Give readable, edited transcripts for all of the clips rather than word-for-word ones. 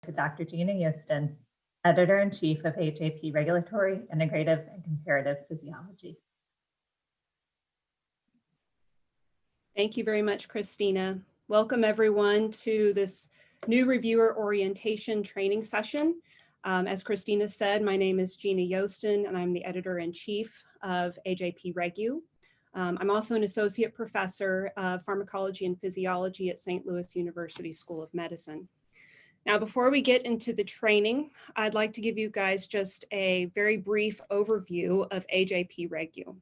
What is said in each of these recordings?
to Dr. Gina Yosten, Editor-in-Chief of AJP Regulatory, Integrative, and Comparative Physiology. Thank you very much, Christina. Welcome everyone to this new reviewer orientation training session. As Christina said, my name is Gina Yosten and I'm the Editor-in-Chief of AJP-Regu. I'm also an Associate Professor of Pharmacology and Physiology at St. Louis University School of Medicine. Now, before we get into the training, I'd like to give you guys just a very brief overview of AJP-Regu.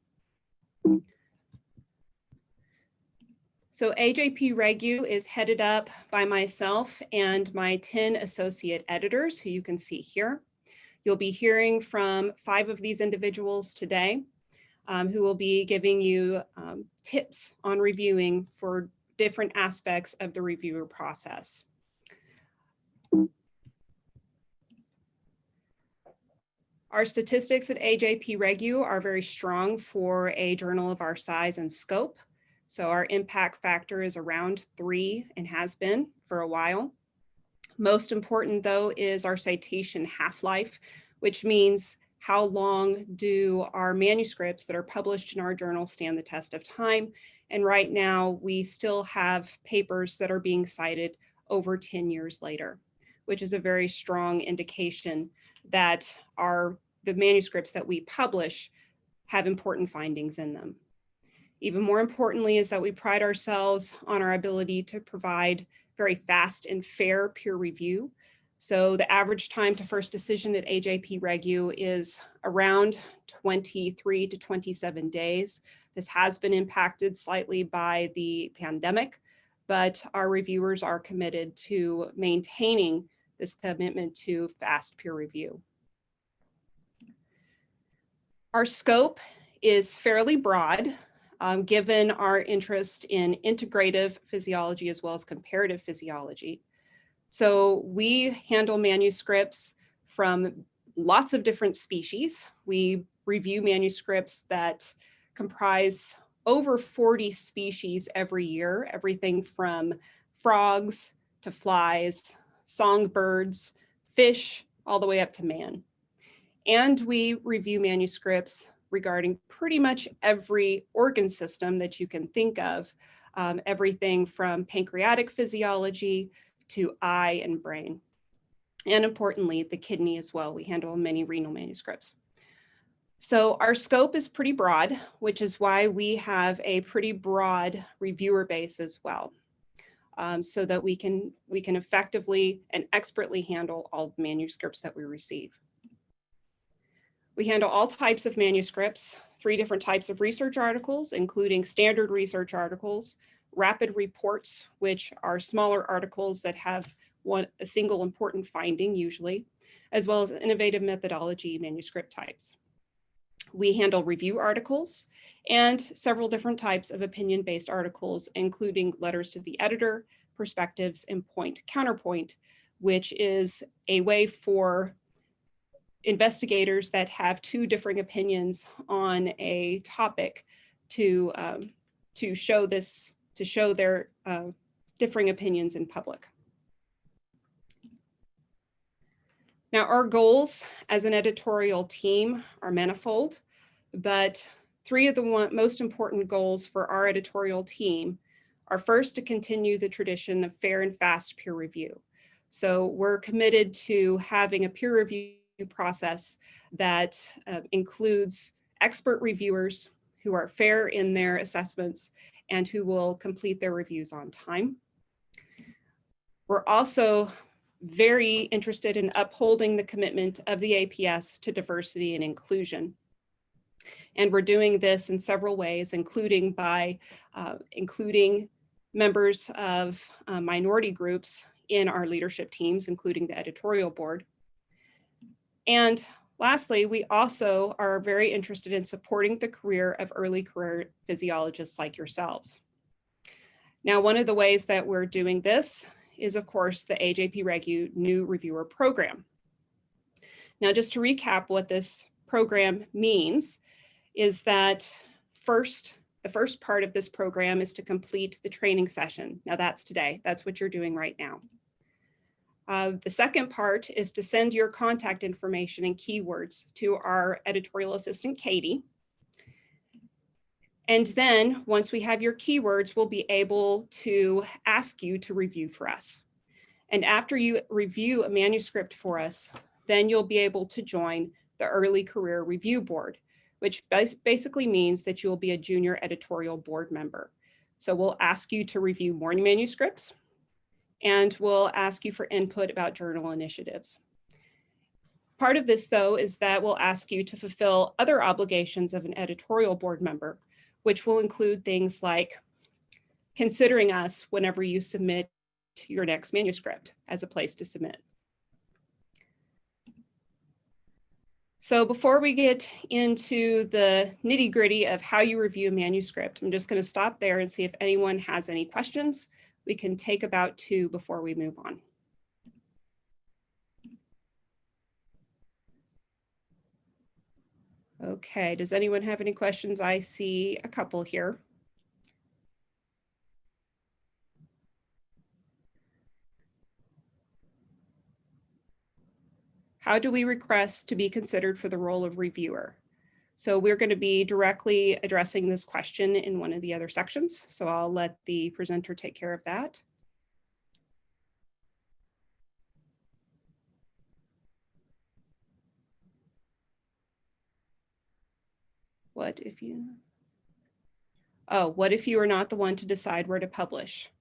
So AJP-Regu is headed up by myself and my 10 associate editors, who you can see here. You'll be hearing from 5 of these individuals today, who will be giving you tips on reviewing for different aspects of the reviewer process. Our statistics at AJP-Regu are very strong for a journal of our size and scope. So our impact factor is around 3 and has been for a while. Most important though is our citation half-life, which means how long do our manuscripts that are published in our journal stand the test of time. And right now we still have papers that are being cited over 10 years later, which is a very strong indication that the manuscripts that we publish have important findings in them. Even more importantly is that we pride ourselves on our ability to provide very fast and fair peer review. So the average time to first decision at AJP-Regu is around 23 to 27 days. This has been impacted slightly by the pandemic, but our reviewers are committed to maintaining this commitment to fast peer review. Our scope is fairly broad, given our interest in integrative physiology as well as comparative physiology. So we handle manuscripts from lots of different species. We review manuscripts that comprise over 40 species every year, everything from frogs to flies, songbirds, fish, all the way up to man. And we review manuscripts regarding pretty much every organ system that you can think of, everything from pancreatic physiology to eye and brain. And importantly, the kidney as well. We handle many renal manuscripts. So our scope is pretty broad, which is why we have a pretty broad reviewer base as well, so that we can effectively and expertly handle all the manuscripts that we receive. We handle all types of manuscripts, 3 different types of research articles, including standard research articles, rapid reports, which are smaller articles that have a single important finding usually, as well as innovative methodology manuscript types. We handle review articles and several different types of opinion-based articles, including letters to the editor, perspectives, and point-counterpoint, which is a way for investigators that have 2 differing opinions on a topic to show their differing opinions in public. Now, our goals as an editorial team are manifold, but 3 of the most important goals for our editorial team are first to continue the tradition of fair and fast peer review. So we're committed to having a peer review process that includes expert reviewers who are fair in their assessments and who will complete their reviews on time. We're also very interested in upholding the commitment of the APS to diversity and inclusion. And we're doing this in several ways, including by including members of minority groups in our leadership teams, including the editorial board. And lastly, we also are very interested in supporting the career of early career physiologists like yourselves. Now, one of the ways that we're doing this is, of course, the AJP-Regu new reviewer program. Now, just to recap what this program means is that the first part of this program is to complete the training session. Now that's today, that's what you're doing right now. The second part is to send your contact information and keywords to our editorial assistant, Katie. And then once we have your keywords, we'll be able to ask you to review for us. And after you review a manuscript for us, then you'll be able to join the Early Career Review Board, which basically means that you'll be a junior editorial board member. So we'll ask you to review more manuscripts, and we'll ask you for input about journal initiatives. Part of this, though, is that we'll ask you to fulfill other obligations of an editorial board member, which will include things like considering us whenever you submit your next manuscript as a place to submit. So before we get into the nitty-gritty of how you review a manuscript, I'm just going to stop there and see if anyone has any questions. We can take about 2 before we move on. Okay, does anyone have any questions? I see a couple here. How do we request to be considered for the role of reviewer? So we're going to be directly addressing this question in one of the other sections. So I'll let the presenter take care of that. What if you are not the one to decide where to publish?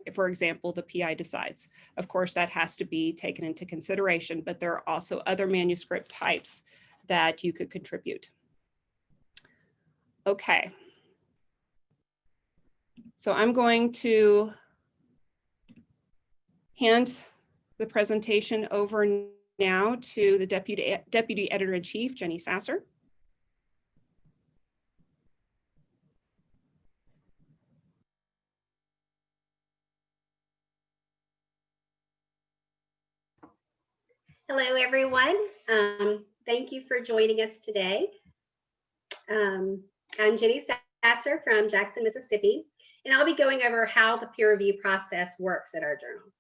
If, for example, the PI decides. Of course, that has to be taken into consideration, but there are also other manuscript types that you could contribute. Okay. So I'm going to hand the presentation over now to the Deputy Editor-in-Chief, Jenny Sasser. Hello, everyone. Thank you for joining us today. I'm Jenny Sasser from Jackson, Mississippi, and I'll be going over how the peer review process works at our journal.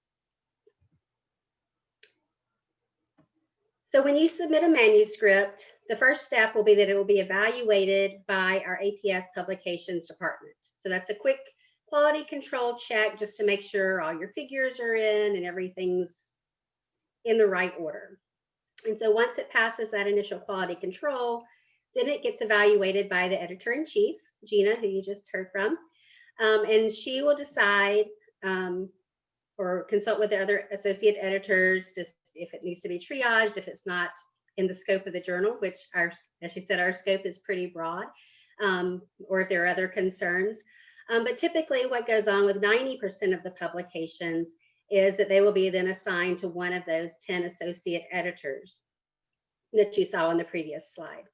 So when you submit a manuscript, the first step will be that it will be evaluated by our APS Publications Department. So that's a quick quality control check just to make sure all your figures are in and everything's in the right order. And so once it passes that initial quality control, then it gets evaluated by the editor-in-chief, Gina, who you just heard from, and she will decide or consult with the other associate editors if it needs to be triaged, if it's not in the scope of the journal, which as she said, our scope is pretty broad, or if there are other concerns. But typically what goes on with 90% of the publications is that they will be then assigned to one of those 10 associate editors that you saw on the previous slide.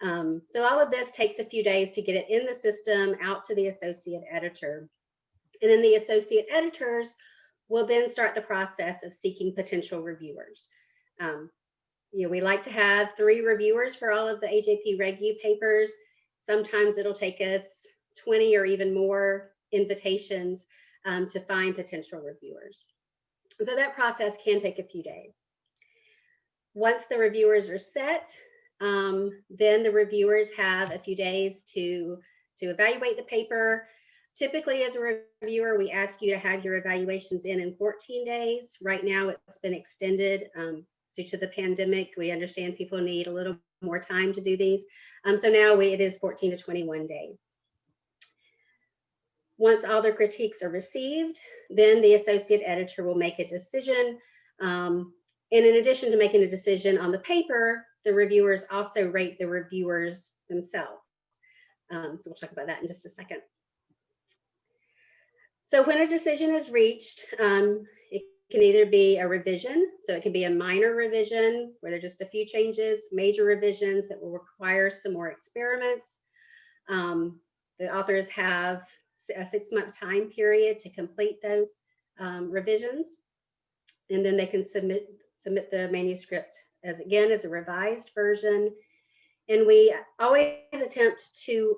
So all of this takes a few days to get it in the system, out to the associate editor. And then the associate editors will then start the process of seeking potential reviewers. We like to have 3 reviewers for all of the AJP-Regu papers. Sometimes it'll take us 20 or even more invitations to find potential reviewers. So that process can take a few days. Once the reviewers are set, then the reviewers have a few days to evaluate the paper. Typically, as a reviewer, we ask you to have your evaluations in 14 days. Right now, it's been extended due to the pandemic. We understand people need a little more time to do these. So now it is 14 to 21 days. Once all the critiques are received, then the associate editor will make a decision. And in addition to making a decision on the paper, the reviewers also rate the reviewers themselves. So we'll talk about that in just a second. So when a decision is reached, it can either be a revision, so it can be a minor revision where there are just a few changes, major revisions that will require some more experiments. The authors have a 6-month time period to complete those revisions, and then they can submit the manuscript as a revised version. And we always attempt to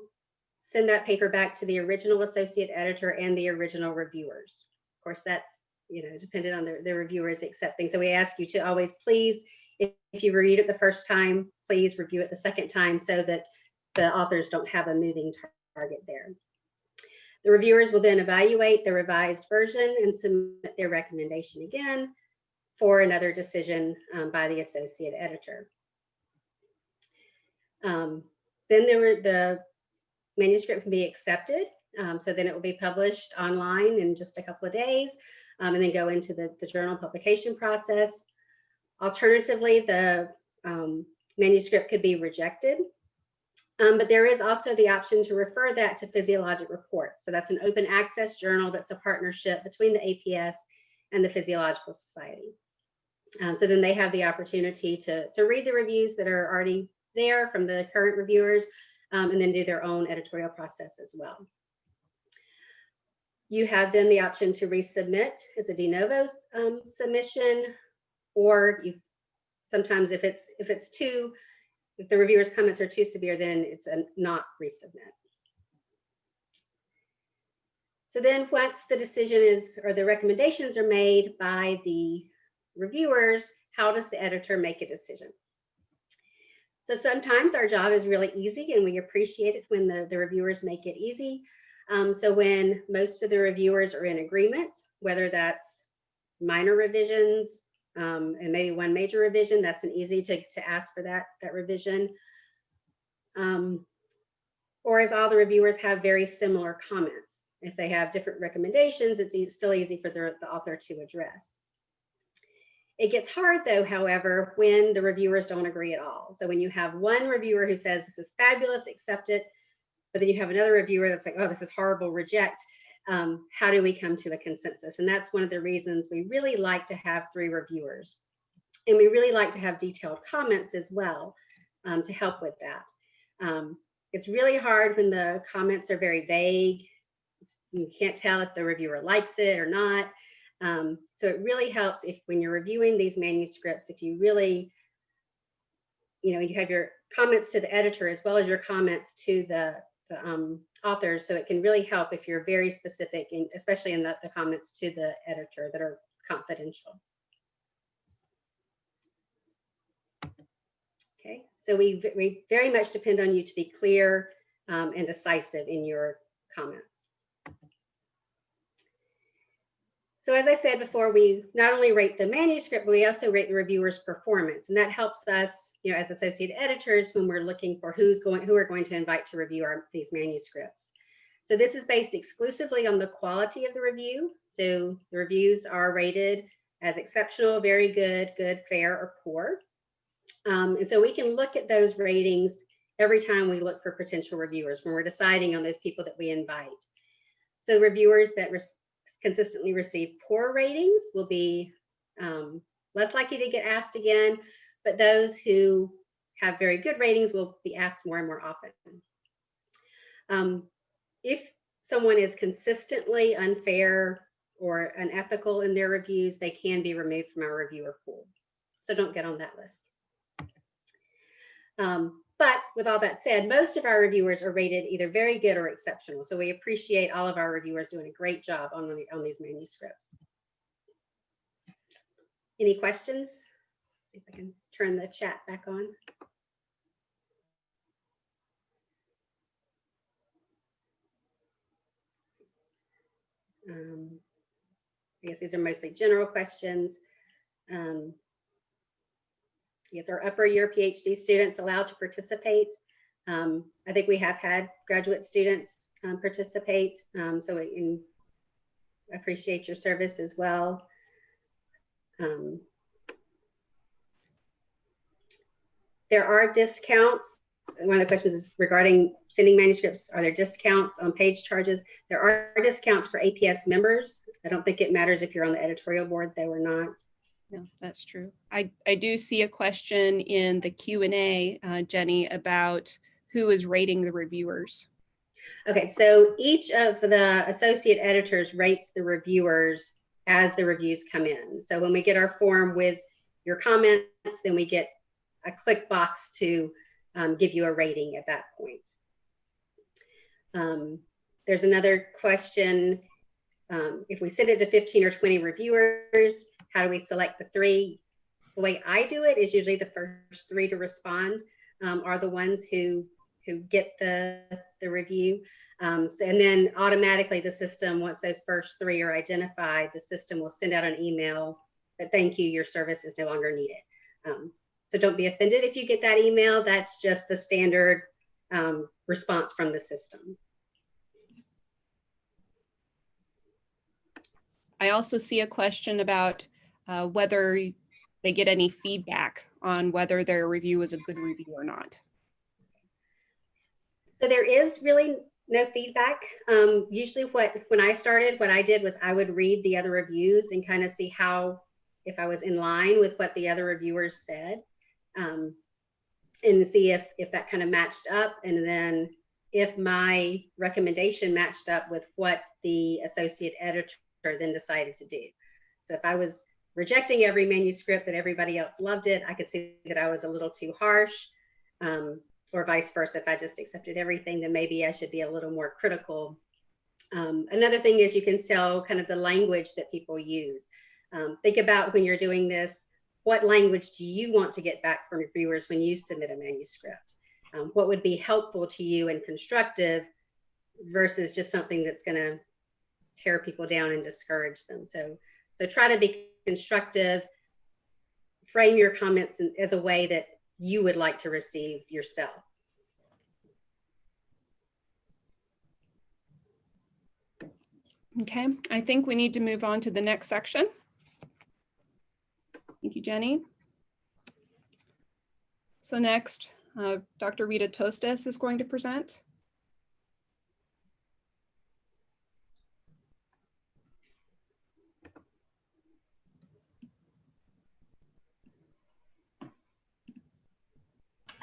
send that paper back to the original associate editor and the original reviewers. Of course, that's dependent on the reviewers accepting. So we ask you to always please, if you reviewed it the first time, please review it the second time so that the authors don't have a moving target there. The reviewers will then evaluate the revised version and submit their recommendation again for another decision by the associate editor. Then the manuscript can be accepted. So then it will be published online in just a couple of days, and then go into the journal publication process. Alternatively, the manuscript could be rejected. But there is also the option to refer that to Physiologic Reports. So that's an open access journal that's a partnership between the APS and the Physiological Society. So then they have the opportunity to read the reviews that are already there from the current reviewers, and then do their own editorial process as well. You have then the option to resubmit as a de novo submission, or you sometimes if the reviewer's comments are too severe, then it's a not resubmit. So then once the decision is, or the recommendations are made by the reviewers, how does the editor make a decision? So sometimes our job is really easy, and we appreciate it when the reviewers make it easy. So when most of the reviewers are in agreement, whether that's minor revisions, and maybe one major revision, that's an easy to ask for that revision. Or if all the reviewers have very similar comments. If they have different recommendations, it's still easy for the author to address. It gets hard though, however, when the reviewers don't agree at all. So when you have one reviewer who says, this is fabulous, accept it, but then you have another reviewer that's like, oh, this is horrible, reject. How do we come to a consensus? And that's one of the reasons we really like to have 3 reviewers. And we really like to have detailed comments as well to help with that. It's really hard when the comments are very vague. You can't tell if the reviewer likes it or not. So it really helps if when you're reviewing these manuscripts, if you really, you have your comments to the editor as well as your comments to the authors. So it can really help if you're very specific, especially in the comments to the editor that are confidential. Okay, so we very much depend on you to be clear and decisive in your comments. So as I said before, we not only rate the manuscript, but we also rate the reviewer's performance. And that helps us, as associate editors when we're looking for who we're going to invite to review these manuscripts. So this is based exclusively on the quality of the review. So the reviews are rated as exceptional, very good, good, fair, or poor. And so we can look at those ratings every time we look for potential reviewers when we're deciding on those people that we invite. So reviewers that consistently receive poor ratings will be less likely to get asked again, but those who have very good ratings will be asked more and more often. If someone is consistently unfair or unethical in their reviews, they can be removed from our reviewer pool. So don't get on that list. But with all that said, most of our reviewers are rated either very good or exceptional. So we appreciate all of our reviewers doing a great job on these manuscripts. Any questions? See if I can turn the chat back on. I guess these are mostly general questions. Yes, are upper year PhD students allowed to participate? I think we have had graduate students participate, so we appreciate your service as well. There are discounts. One of the questions is regarding sending manuscripts. Are there discounts on page charges? There are discounts for APS members. I don't think it matters if you're on the editorial board, though, or not. No, that's true. I do see a question in the Q&A, Jenny, about who is rating the reviewers. Okay, so each of the associate editors rates the reviewers as the reviews come in. So when we get our form with your comments, then we get a click box to give you a rating at that point. There's another question If we send it to 15 or 20 reviewers, how do we select the 3? The way I do it is usually the first 3 to respond are the ones who get the review. And then automatically the system, once those first 3 are identified, the system will send out an email that thank you, your service is no longer needed. So don't be offended if you get that email. That's just the standard response from the system. I also see a question about whether they get any feedback on whether their review is a good review or not. So there is really no feedback. Usually when I started, what I did was I would read the other reviews and kind of see if I was in line with what the other reviewers said, and see if that kind of matched up. And then if my recommendation matched up with what the associate editor then decided to do. So if I was rejecting every manuscript but everybody else loved it, I could see that I was a little too harsh, or vice versa. If I just accepted everything, then maybe I should be a little more critical. Another thing is you can tell kind of the language that people use. Think about when you're doing this, what language do you want to get back from reviewers when you submit a manuscript? What would be helpful to you and constructive versus just something that's going to tear people down and discourage them. So try to be constructive, frame your comments as a way that you would like to receive yourself. Okay, I think we need to move on to the next section. Thank you, Jenny. So next, Dr. Rita Tostes is going to present.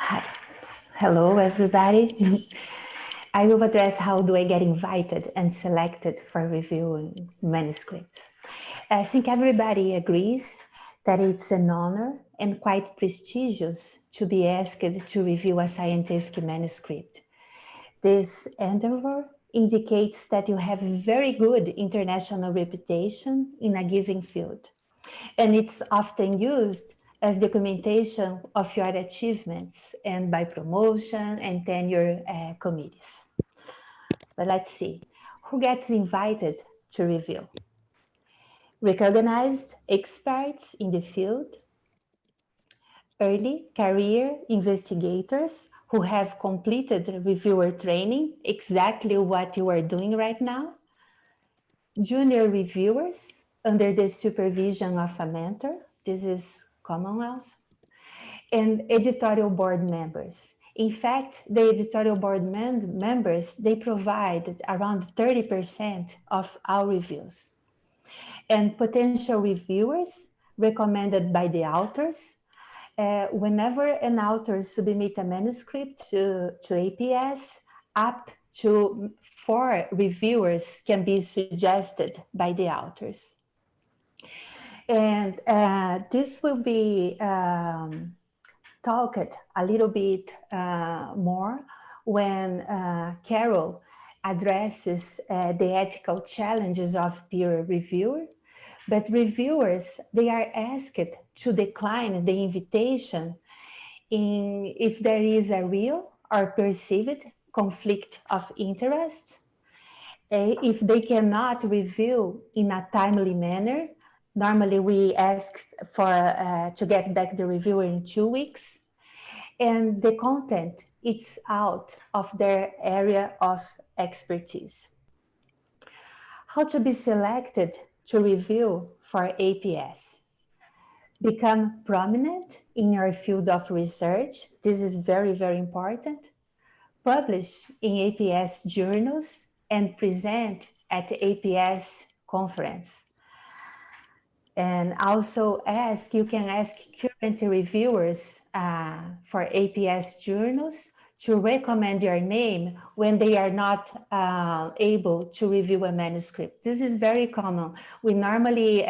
Hi. Hello, everybody. I will address how do I get invited and selected for reviewing manuscripts. I think everybody agrees that it's an honor and quite prestigious to be asked to review a scientific manuscript. This endeavor indicates that you have a very good international reputation in a given field, and it's often used as documentation of your achievements and by promotion and tenure committees. But let's see, who gets invited to review? Recognized experts in the field, early career investigators who have completed reviewer training, exactly what you are doing right now, junior reviewers under the supervision of a mentor, this is common also, and editorial board members. In fact, the editorial board members, they provide around 30% of our reviews. And potential reviewers recommended by the authors. Whenever an author submits a manuscript to APS, up to 4 reviewers can be suggested by the authors. And this will be talked a little bit more when Carol addresses the ethical challenges of peer review. But reviewers, they are asked to decline the invitation if there is a real or perceived conflict of interest, if they cannot review in a timely manner. Normally, we ask for to get back the reviewer in 2 weeks, and the content is out of their area of expertise. How to be selected to review for APS? Become prominent in your field of research. This is very, very important. Publish in APS journals and present at the APS conference. And also you can ask current reviewers for APS journals to recommend your name when they are not able to review a manuscript. This is very common. We normally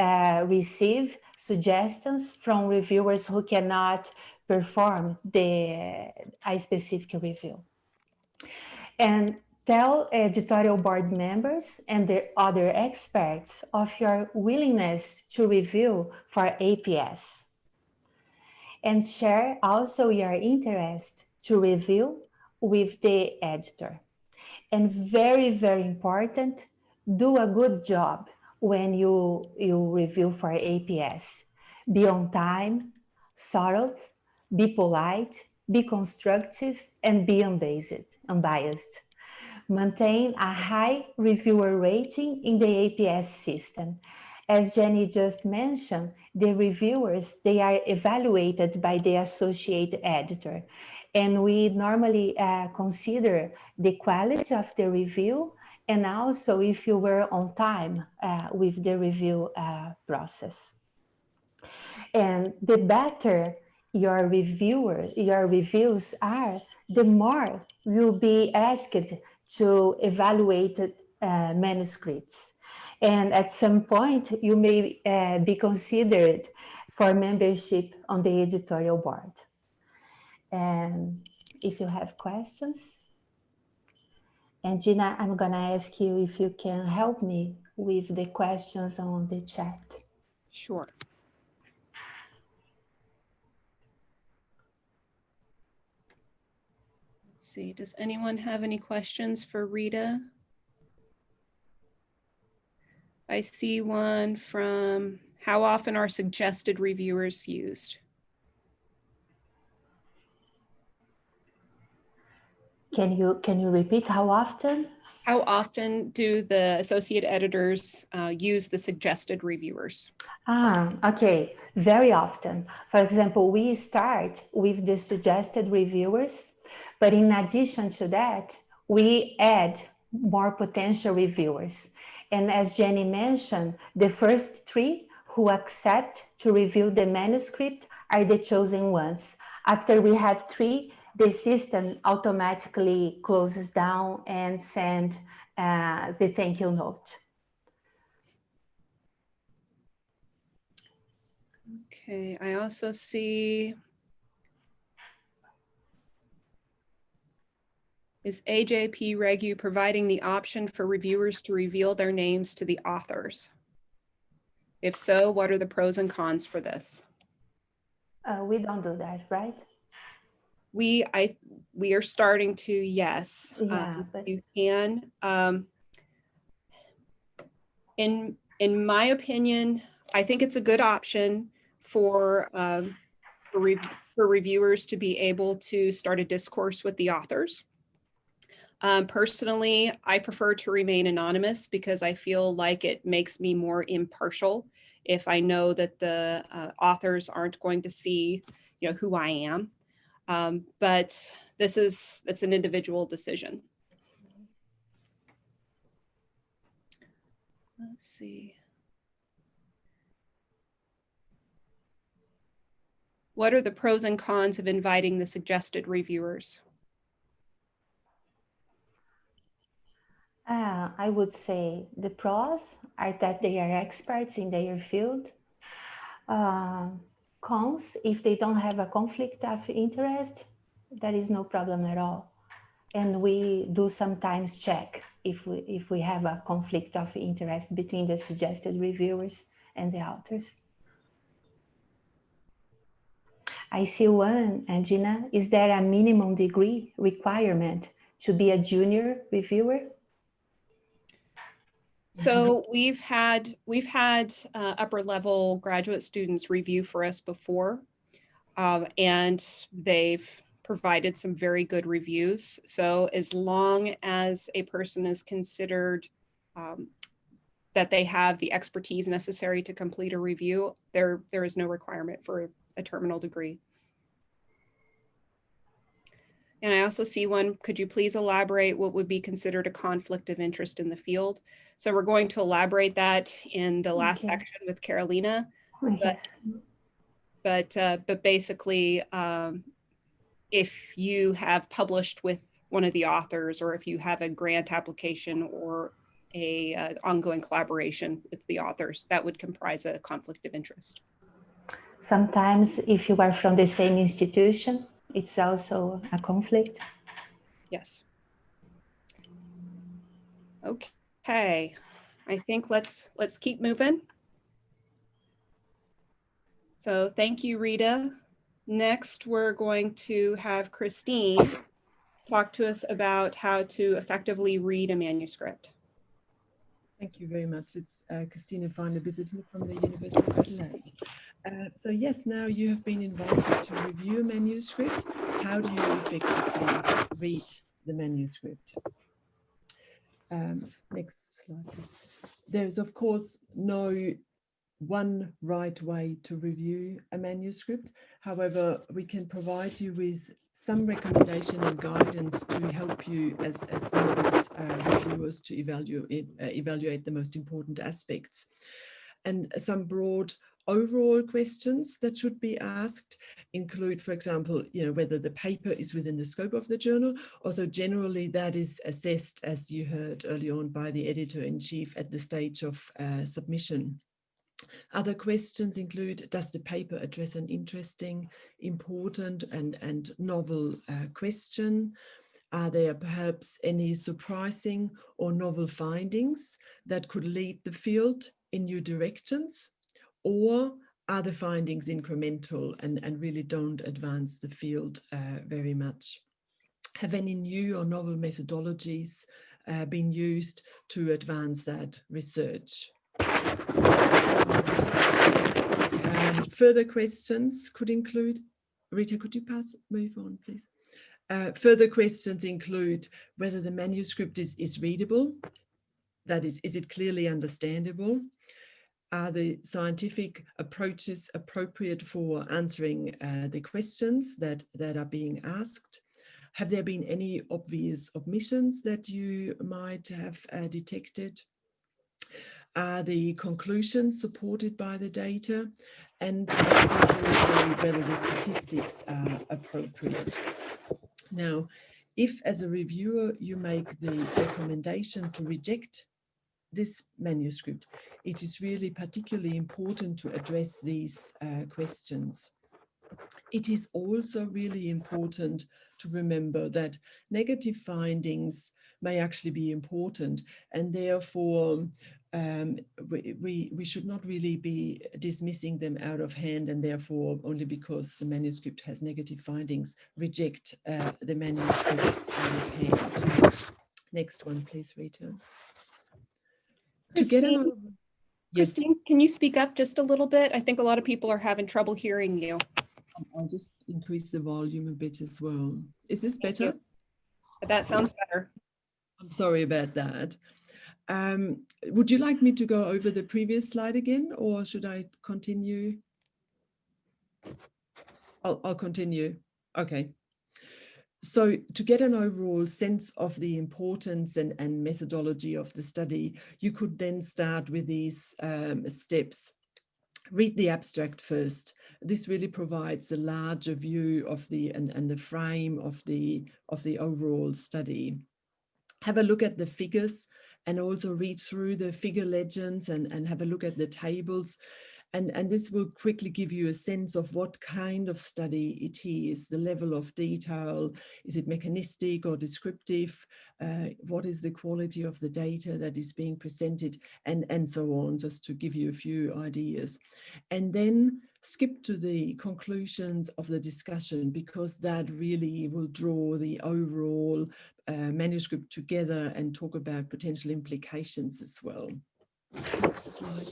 receive suggestions from reviewers who cannot perform a specific review. And Tell editorial board members and the other experts of your willingness to review for APS. And share also your interest to review with the editor. And very, very important, do a good job when you review for APS. Be on time, thorough, be polite, be constructive, and be unbiased. Maintain a high reviewer rating in the APS system. As Jenny just mentioned, the reviewers, they are evaluated by the associate editor. And we normally consider the quality of the review and also if you were on time with the review process. And the better your reviews are, the more you'll be asked to evaluate manuscripts. And at some point, you may be considered for membership on the editorial board. And if you have questions, and Gina, I'm gonna ask you if you can help me with the questions on the chat. Sure. Let's see, does anyone have any questions for Rita? I see one from, how often are suggested reviewers used? Can you repeat how often? How often do the associate editors use the suggested reviewers? Okay, very often. For example, we start with the suggested reviewers, but in addition to that, we add more potential reviewers. And as Jenny mentioned, the first 3 who accept to review the manuscript are the chosen ones. After we have 3, the system automatically closes down and sends the thank you note. Okay, I also see, is AJP-Regu providing the option for reviewers to reveal their names to the authors? If so, what are the pros and cons for this? We don't do that, right? We are starting to, yes. Yeah, but you can. In my opinion, I think it's a good option for reviewers to be able to start a discourse with the authors. Personally, I prefer to remain anonymous because I feel like it makes me more impartial if I know that the authors aren't going to see, who I am. But it's an individual decision. Let's see. What are the pros and cons of inviting the suggested reviewers? I would say the pros are that they are experts in their field. Cons, if they don't have a conflict of interest, there is no problem at all. And we do sometimes check if we have a conflict of interest between the suggested reviewers and the authors. I see one, Gina, is there a minimum degree requirement to be a junior reviewer? So we've had upper level graduate students review for us before, and they've provided some very good reviews. So as long as a person is considered that they have the expertise necessary to complete a review, there is no requirement for a terminal degree. And I also see one, could you please elaborate what would be considered a conflict of interest in the field? So we're going to elaborate that in the last section with Carolina. But basically, if you have published with one of the authors, or if you have a grant application or a ongoing collaboration with the authors, that would comprise a conflict of interest. Sometimes if you are from the same institution, it's also a conflict. Yes. Okay, I think let's keep moving. So thank you, Rita. Next, we're going to have Christine talk to us about how to effectively read a manuscript. Thank you very much. It's Christina Finder visiting from the University of Adelaide. So yes, now you have been invited to review a manuscript. How do you effectively read the manuscript? Next slide, please. There's of course no one right way to review a manuscript. However, we can provide you with some recommendation and guidance to help you as novice reviewers to evaluate the most important aspects. And some broad overall questions that should be asked include, for example, whether the paper is within the scope of the journal. Also, generally, that is assessed, as you heard early on, by the editor-in-chief at the stage of submission. Other questions include, does the paper address an interesting, important and novel question? Are there perhaps any surprising or novel findings that could lead the field in new directions? Or are the findings incremental and really don't advance the field very much? Have any new or novel methodologies been used to advance that research? Further questions could include, Rita, could you move on, please? Further questions include whether the manuscript is readable. That is it clearly understandable? Are the scientific approaches appropriate for answering the questions that are being asked? Have there been any obvious omissions that you might have detected? Are the conclusions supported by the data? And also whether the statistics are appropriate. Now, if as a reviewer you make the recommendation to reject this manuscript, it is really particularly important to address these questions. It is also really important to remember that negative findings may actually be important, and therefore we should not really be dismissing them out of hand, and therefore only because the manuscript has negative findings reject the manuscript out of hand. Next one, please, Rita. Christine, can you speak up just a little bit? I think a lot of people are having trouble hearing you. I'll just increase the volume a bit as well. Is this better? That sounds better. I'm sorry about that. Would you like me to go over the previous slide again, or should I continue? I'll continue. Okay. So to get an overall sense of the importance and methodology of the study, you could then start with these steps. Read the abstract first. This really provides a larger view of and the frame of the overall study. Have a look at the figures and also read through the figure legends and have a look at the tables. And this will quickly give you a sense of what kind of study it is, the level of detail. Is it mechanistic or descriptive? What is the quality of the data that is being presented, and so on, just to give you a few ideas. And then skip to the conclusions of the discussion, because that really will draw the overall manuscript together and talk about potential implications as well. Next slide.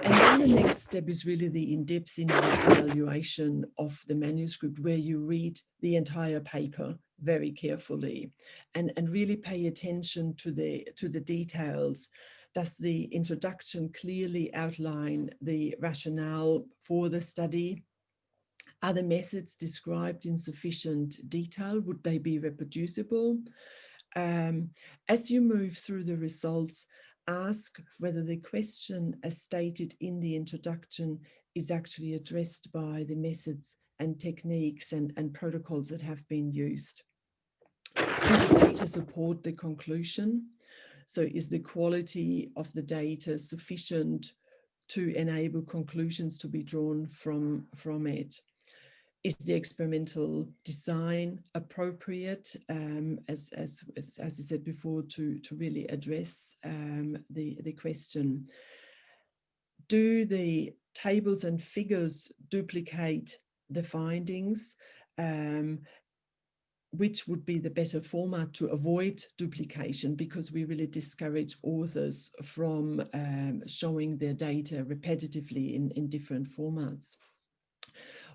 And then the next step is really the in-depth evaluation of the manuscript, where you read the entire paper very carefully and really pay attention to the details. Does the introduction clearly outline the rationale for the study? Are the methods described in sufficient detail? Would they be reproducible? As you move through the results, ask whether the question as stated in the introduction is actually addressed by the methods and techniques and protocols that have been used. Do the data support the conclusion? So is the quality of the data sufficient to enable conclusions to be drawn from it? is the experimental design appropriate, as I said before, to really address the question? Do the tables and figures duplicate the findings? Which would be the better format to avoid duplication, because we really discourage authors from showing their data repetitively in different formats.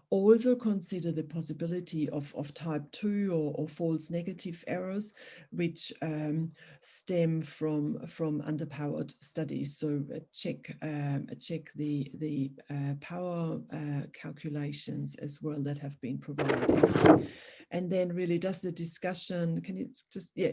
Also consider the possibility of type 2 or false negative errors, which stem from underpowered studies. So check the power calculations as well that have been provided. And then really, does the discussion, can you just, yeah,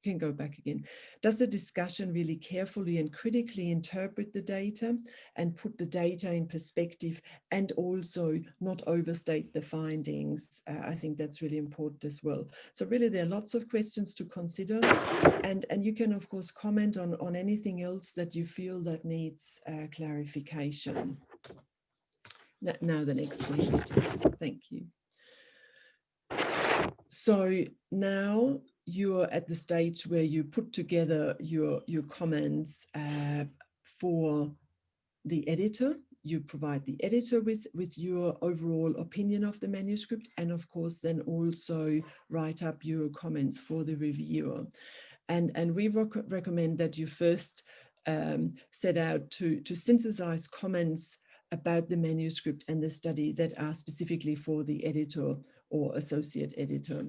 can go back again. Does the discussion really carefully and critically interpret the data and put the data in perspective, and also not overstate the findings? I think that's really important as well. So really, there are lots of questions to consider, and you can of course comment on anything else that you feel that needs clarification. Now the next slide. Thank you. So now you're at the stage where you put together your comments for the editor. You provide the editor with your overall opinion of the manuscript, and of course then also write up your comments for the reviewer. And we recommend that you first set out to synthesize comments about the manuscript and the study that are specifically for the editor or associate editor.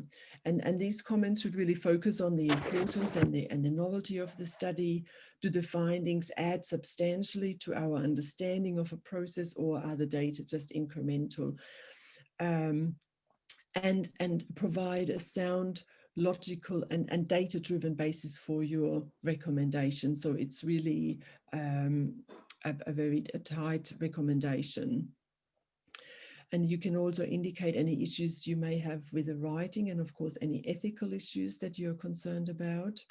And these comments should really focus on the importance and the novelty of the study. Do the findings add substantially to our understanding of a process, or are the data just incremental? And provide a sound, logical and data-driven basis for your recommendation. So it's really a very tight recommendation. And you can also indicate any issues you may have with the writing, and of course any ethical issues that you're concerned about.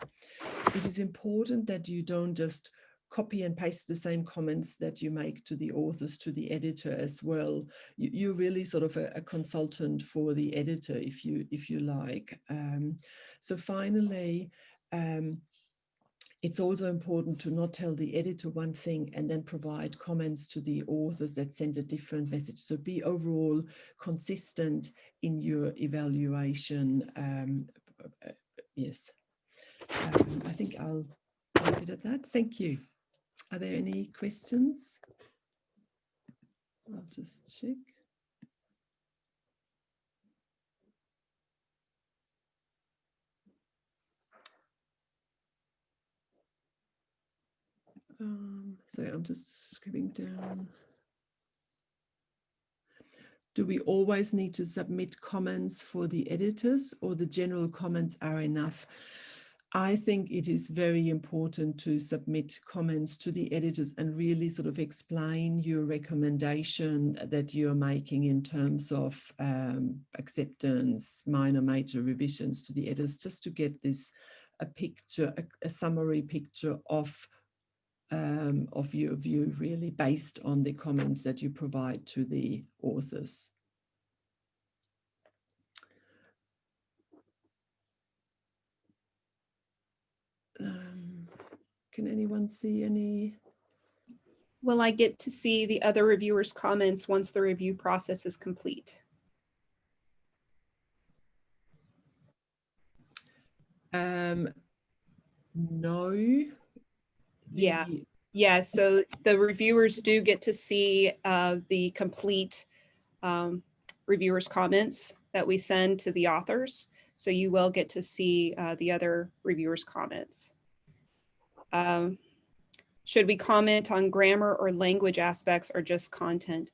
It is important that you don't just copy and paste the same comments that you make to the authors, to the editor as well. You're really sort of a consultant for the editor, if you like. So finally, it's also important to not tell the editor one thing and then provide comments to the authors that send a different message. So be overall consistent in your evaluation. Yes, I think I'll leave it at that. Thank you. Are there any questions? I'll just check. Sorry, I'm just scribbling down. Do we always need to submit comments for the editors, or the general comments are enough? I think it is very important to submit comments to the editors and really sort of explain your recommendation that you're making in terms of acceptance, minor, major revisions to the editors, just to get this a picture, a summary picture of your view, really based on the comments that you provide to the authors. Can anyone see any? Will I get to see the other reviewers' comments once the review process is complete? No. Yeah, so the reviewers do get to see the complete reviewers' comments that we send to the authors. So you will get to see the other reviewers' comments. Should we comment on grammar or language aspects, or just content?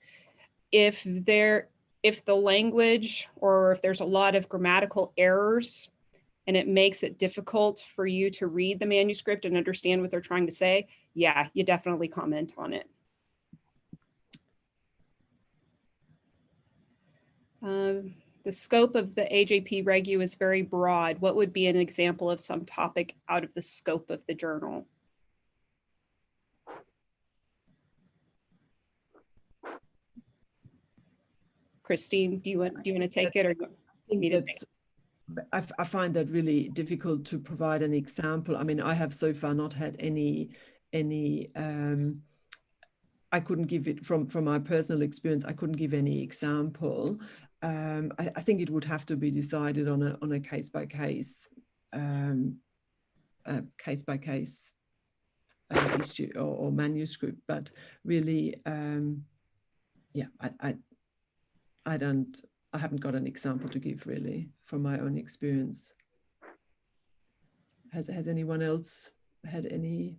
If the language, or if there's a lot of grammatical errors and it makes it difficult for you to read the manuscript and understand what they're trying to say, yeah, you definitely comment on it. The scope of the AJP-Regu is very broad. What would be an example of some topic out of the scope of the journal? Christine, do you want to take it, or I think me to take that's, I find that really difficult to provide an example. I mean, I have so far not had any I couldn't give it from my personal experience. I couldn't give any example. I think it would have to be decided on a case by case issue or manuscript. But really, yeah, I haven't got an example to give really from my own experience. Has anyone else had any?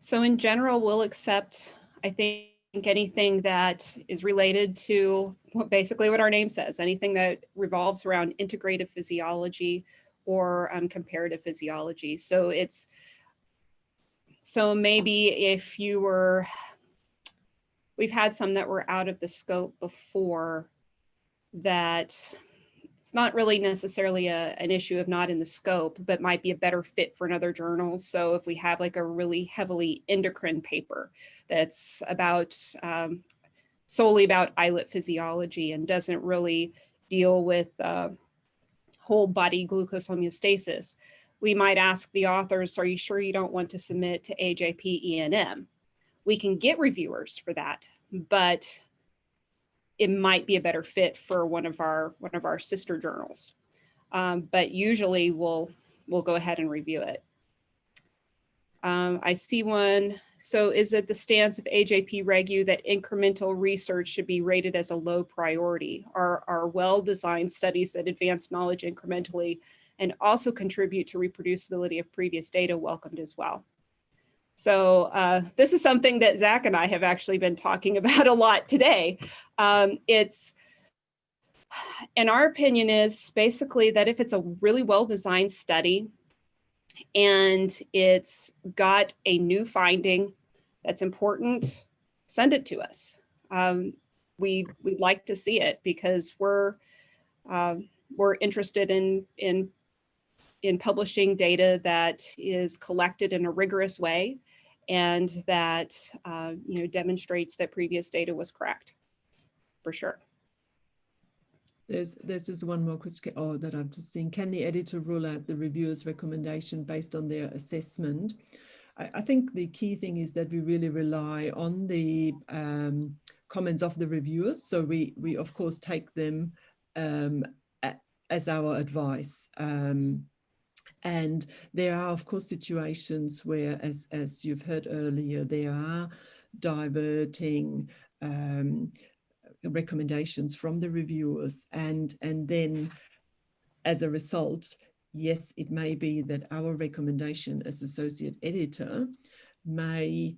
So in general, we'll accept, I think, anything that is related to basically what our name says, anything that revolves around integrative physiology or comparative physiology. So maybe if you were, we've had some that were out of the scope before that. It's not really necessarily an issue of not in the scope, but might be a better fit for another journal. So if we have like a really heavily endocrine paper that's about solely about islet physiology and doesn't really deal with whole body glucose homeostasis, we might ask the authors, are you sure you don't want to submit to AJP-E&M? We can get reviewers for that, but it might be a better fit for one of our sister journals. But usually we'll go ahead and review it. I see one. So is it the stance of AJP-Regu that incremental research should be rated as a low priority? Are well-designed studies that advance knowledge incrementally and also contribute to reproducibility of previous data welcomed as well? So this is something that Zach and I have actually been talking about a lot today. And our opinion is basically that if it's a really well-designed study and it's got a new finding that's important, send it to us. We'd like to see it because we're interested in publishing data that is collected in a rigorous way and that demonstrates that previous data was correct, for sure. There's just one more question that I'm just seeing. Can the editor rule out the reviewer's recommendation based on their assessment? I think the key thing is that we really rely on the comments of the reviewers. So we of course take them as our advice. And there are, of course, situations where, as you've heard earlier, there are diverting recommendations from the reviewers. And then, as a result, yes, it may be that our recommendation as associate editor may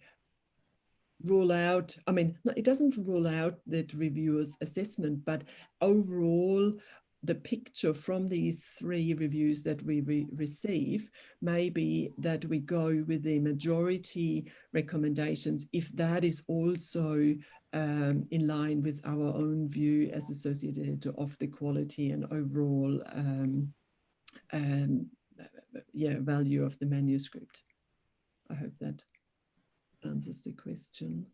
rule out, I mean, it doesn't rule out that reviewer's assessment, but overall, the picture from these 3 reviews that we receive may be that we go with the majority recommendations if that is also in line with our own view as associate editor of the quality and overall value of the manuscript. I hope that answers the question.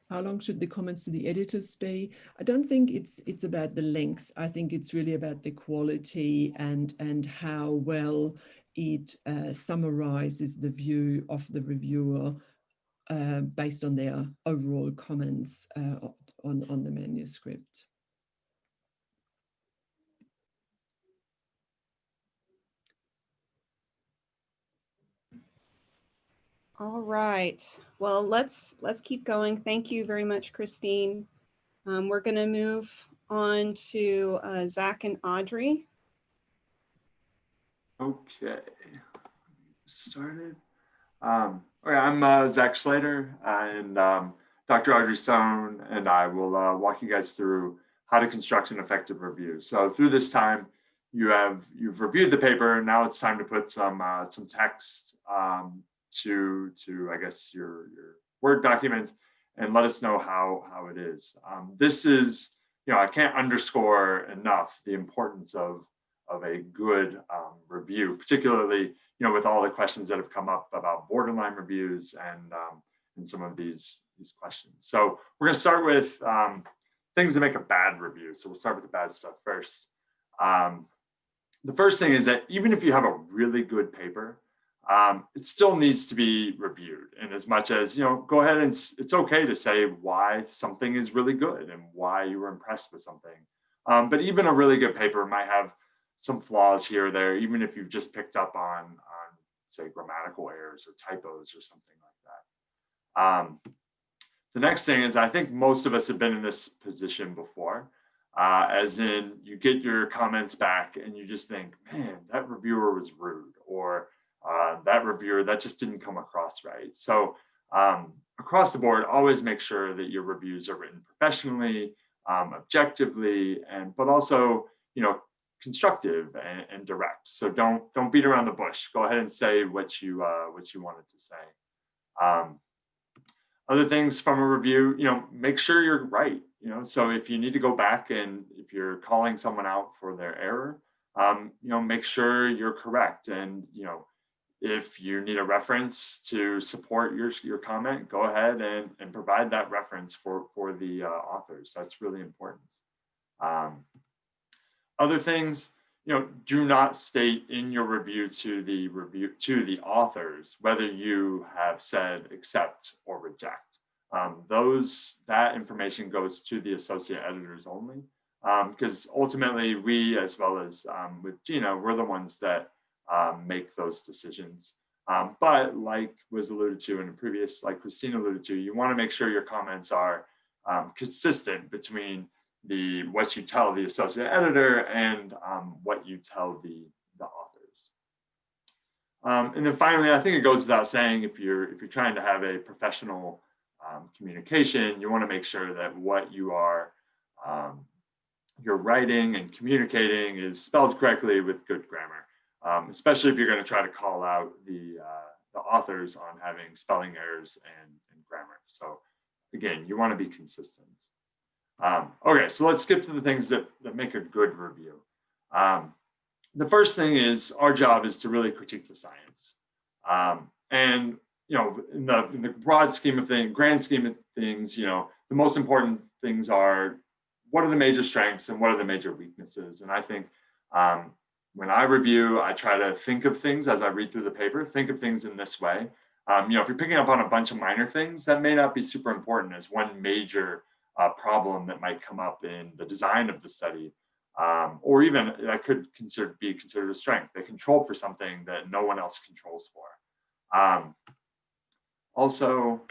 How long should the comments to the editors be? I don't think it's about the length. I think it's really about the quality and how well it summarizes the view of the reviewer based on their overall comments on the manuscript. All right. Well, let's keep going. Thank you very much, Christine. We're going to move on to Zach and Audrey. Okay, started. Okay, I'm Zach Slater, and Dr. Audrey Stone and I will walk you guys through how to construct an effective review. So through this time, you've reviewed the paper. Now it's time to put some text to I guess your Word document and let us know how it is. This is, I can't underscore enough the importance of a good review, particularly, with all the questions that have come up about borderline reviews and some of these questions. So we're going to start with things that make a bad review. So we'll start with the bad stuff first. The first thing is that even if you have a really good paper, it still needs to be reviewed. And as much as, go ahead and it's okay to say why something is really good and why you were impressed with something. But even a really good paper might have some flaws here or there, even if you've just picked up on say, grammatical errors or typos or something like that. The next thing is, I think most of us have been in this position before, as in you get your comments back and you just think, man, that reviewer was rude, or that reviewer, that just didn't come across right. So across the board, always make sure that your reviews are written professionally, objectively, but also, constructive and direct. So don't beat around the bush. Go ahead and say what you wanted to say. Other things from a review, make sure you're right. So if you need to go back and if you're calling someone out for their error, make sure you're correct. And if you need a reference to support your comment, go ahead and provide that reference for the authors. That's really important. Other things, do not state in your review to the authors whether you have said accept or reject. That information goes to the associate editors only, because ultimately we, as well as with Gina, we're the ones that make those decisions. But like was alluded to in a previous, like Christine alluded to, you want to make sure your comments are consistent between what you tell the associate editor and what you tell the authors. And then finally, I think it goes without saying, if you're trying to have a professional communication, you want to make sure that what you're writing and communicating is spelled correctly with good grammar, especially if you're going to try to call out the authors on having spelling errors and grammar. So again, you want to be consistent. Okay, so let's skip to the things that make a good review. The first thing is, our job is to really critique the science. And in the broad scheme of things, grand scheme of things, the most important things are, what are the major strengths and what are the major weaknesses? And I think when I review, I try to think of things as I read through the paper, think of things in this way. If you're picking up on a bunch of minor things, that may not be super important as one major problem that might come up in the design of the study, or even that could be considered a strength. They control for something that no one else controls for. Also,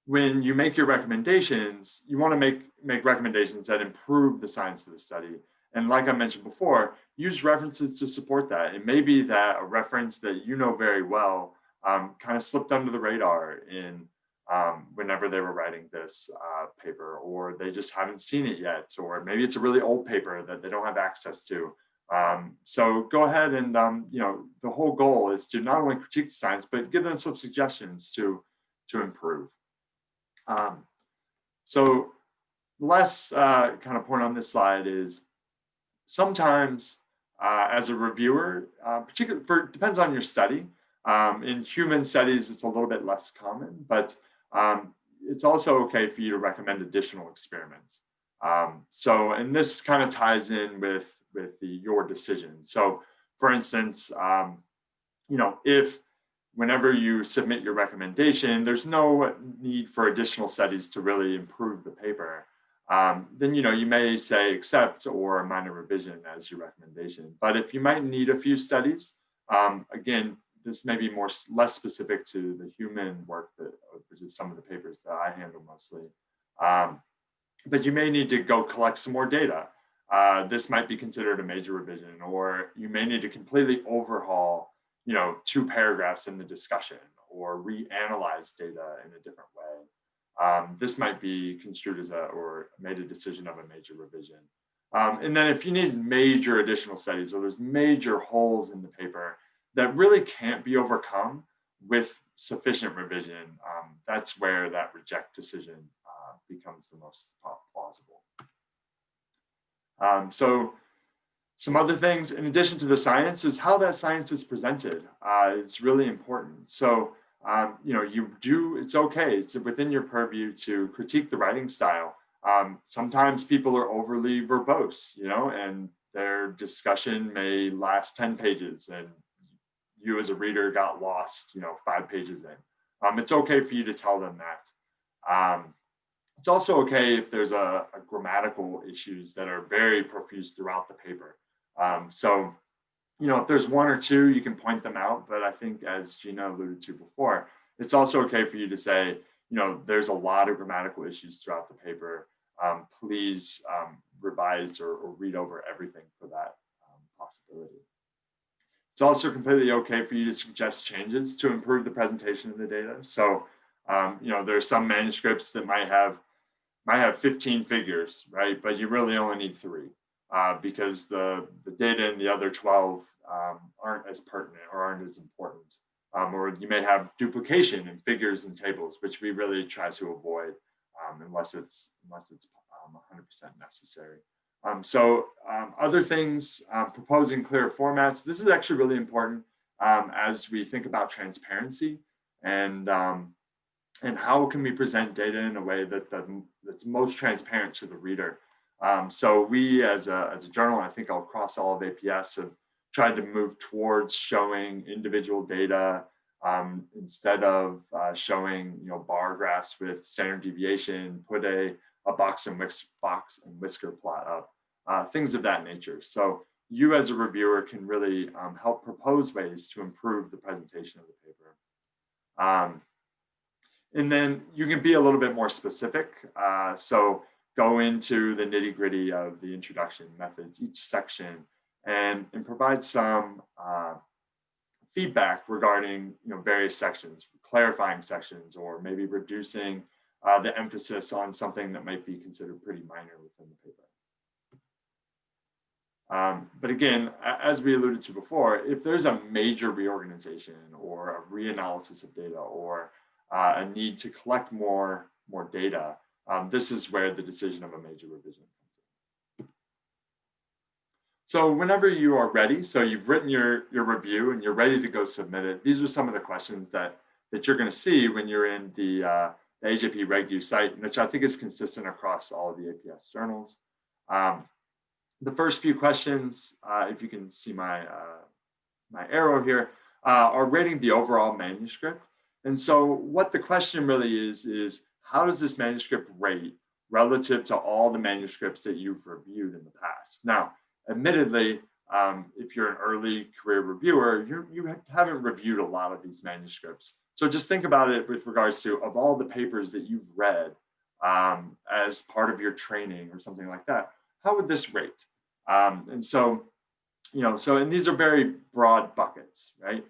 when you make your recommendations, you want to make recommendations that improve the science of the study. And like I mentioned before, use references to support that. It may be that a reference that you know very well kind of slipped under the radar whenever they were writing this paper, or they just haven't seen it yet, or maybe it's a really old paper that they don't have access to. So go ahead and, the whole goal is to not only critique the science, but give them some suggestions to improve. So the last kind of point on this slide is, sometimes as a reviewer, particularly depends on your study. In human studies, it's a little bit less common, but it's also okay for you to recommend additional experiments. And this kind of ties in with your decision. So for instance, if whenever you submit your recommendation, there's no need for additional studies to really improve the paper, then you may say accept or a minor revision as your recommendation. But if you might need a few studies, again, this may be less specific to the human work, which is some of the papers that I handle mostly. But you may need to go collect some more data. This might be considered a major revision, or you may need to completely overhaul, 2 paragraphs in the discussion, or reanalyze data in a different way. This might be construed or made a decision of a major revision. And then if you need major additional studies, or there's major holes in the paper that really can't be overcome with sufficient revision, that's where that reject decision becomes the most plausible. So Some other things, in addition to the science, is how that science is presented. It's really important. So, it's okay. It's within your purview to critique the writing style. Sometimes people are overly verbose, and their discussion may last 10 pages and you as a reader got lost, 5 pages in. It's okay for you to tell them that. It's also okay if there's a grammatical issues that are very profuse throughout the paper. So, if there's one or two, you can point them out. But I think, as Gina alluded to before, it's also okay for you to say, there's a lot of grammatical issues throughout the paper. Please revise or read over everything for that possibility. It's also completely okay for you to suggest changes to improve the presentation of the data. So, there are some manuscripts that might have 15 figures, right? But you really only need 3 because the data in the other 12 aren't as pertinent or aren't as important. Or you may have duplication in figures and tables, which we really try to avoid unless it's 100% necessary. Other things, proposing clear formats. This is actually really important as we think about transparency and how can we present data in a way that's most transparent to the reader. So we, as a journal, I think across all of APS, have tried to move towards showing individual data instead of showing bar graphs with standard deviation. Put a box and whisker plot up, things of that nature. So you as a reviewer can really help propose ways to improve the presentation of the paper. And then you can be a little bit more specific. So go into the nitty gritty of the introduction, methods, each section, and provide some feedback regarding various sections, clarifying sections, or maybe reducing the emphasis on something that might be considered pretty minor within the paper. But again, as we alluded to before, if there's a major reorganization or a reanalysis of data or a need to collect more data, this is where the decision of a major revision comes in. So whenever you are ready, so you've written your review and you're ready to go submit it, these are some of the questions that you're going to see when you're in the AJP-Regu site, which I think is consistent across all of the APS journals. The first few questions, if you can see my arrow here, are rating the overall manuscript. And so what the question really is how does this manuscript rate relative to all the manuscripts that you've reviewed in the past? Now, admittedly, if you're an early career reviewer, you haven't reviewed a lot of these manuscripts. So just think about it with regards to, of all the papers that you've read as part of your training or something like that, how would this rate? And so these are very broad buckets, right?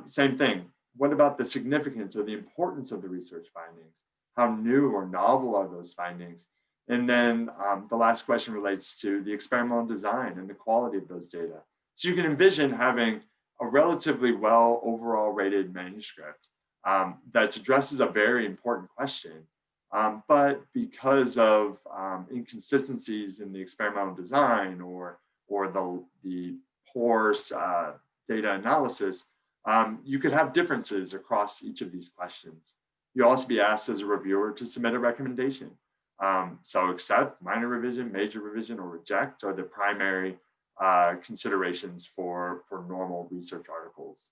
Same thing. What about the significance or the importance of the research findings? How new or novel are those findings? And then the last question relates to the experimental design and the quality of those data. So you can envision having a relatively well overall rated manuscript that addresses a very important question. But because of inconsistencies in the experimental design or the poor data analysis, you could have differences across each of these questions. You'll also be asked as a reviewer to submit a recommendation. So accept, minor revision, major revision, or reject are the primary considerations for normal research articles.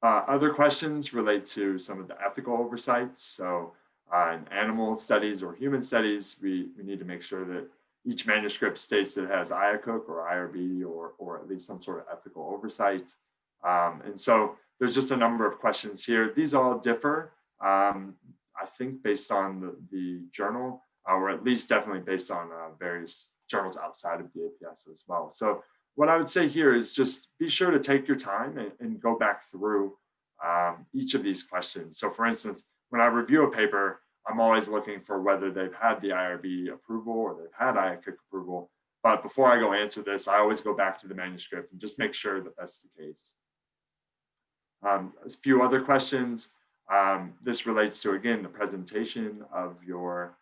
Other questions relate to some of the ethical oversights. So in animal studies or human studies, we need to make sure that each manuscript states that it has IACUC or IRB or at least some sort of ethical oversight. And so there's just a number of questions here. These all differ, I think, based on the journal, or at least definitely based on various journals outside of the APS as well. So what I would say here is just be sure to take your time and go back through each of these questions. So for instance, when I review a paper, I'm always looking for whether they've had the IRB approval or they've had IACUC approval. But before I go answer this, I always go back to the manuscript and just make sure that that's the case. A few other questions. This relates to, again, the presentation of your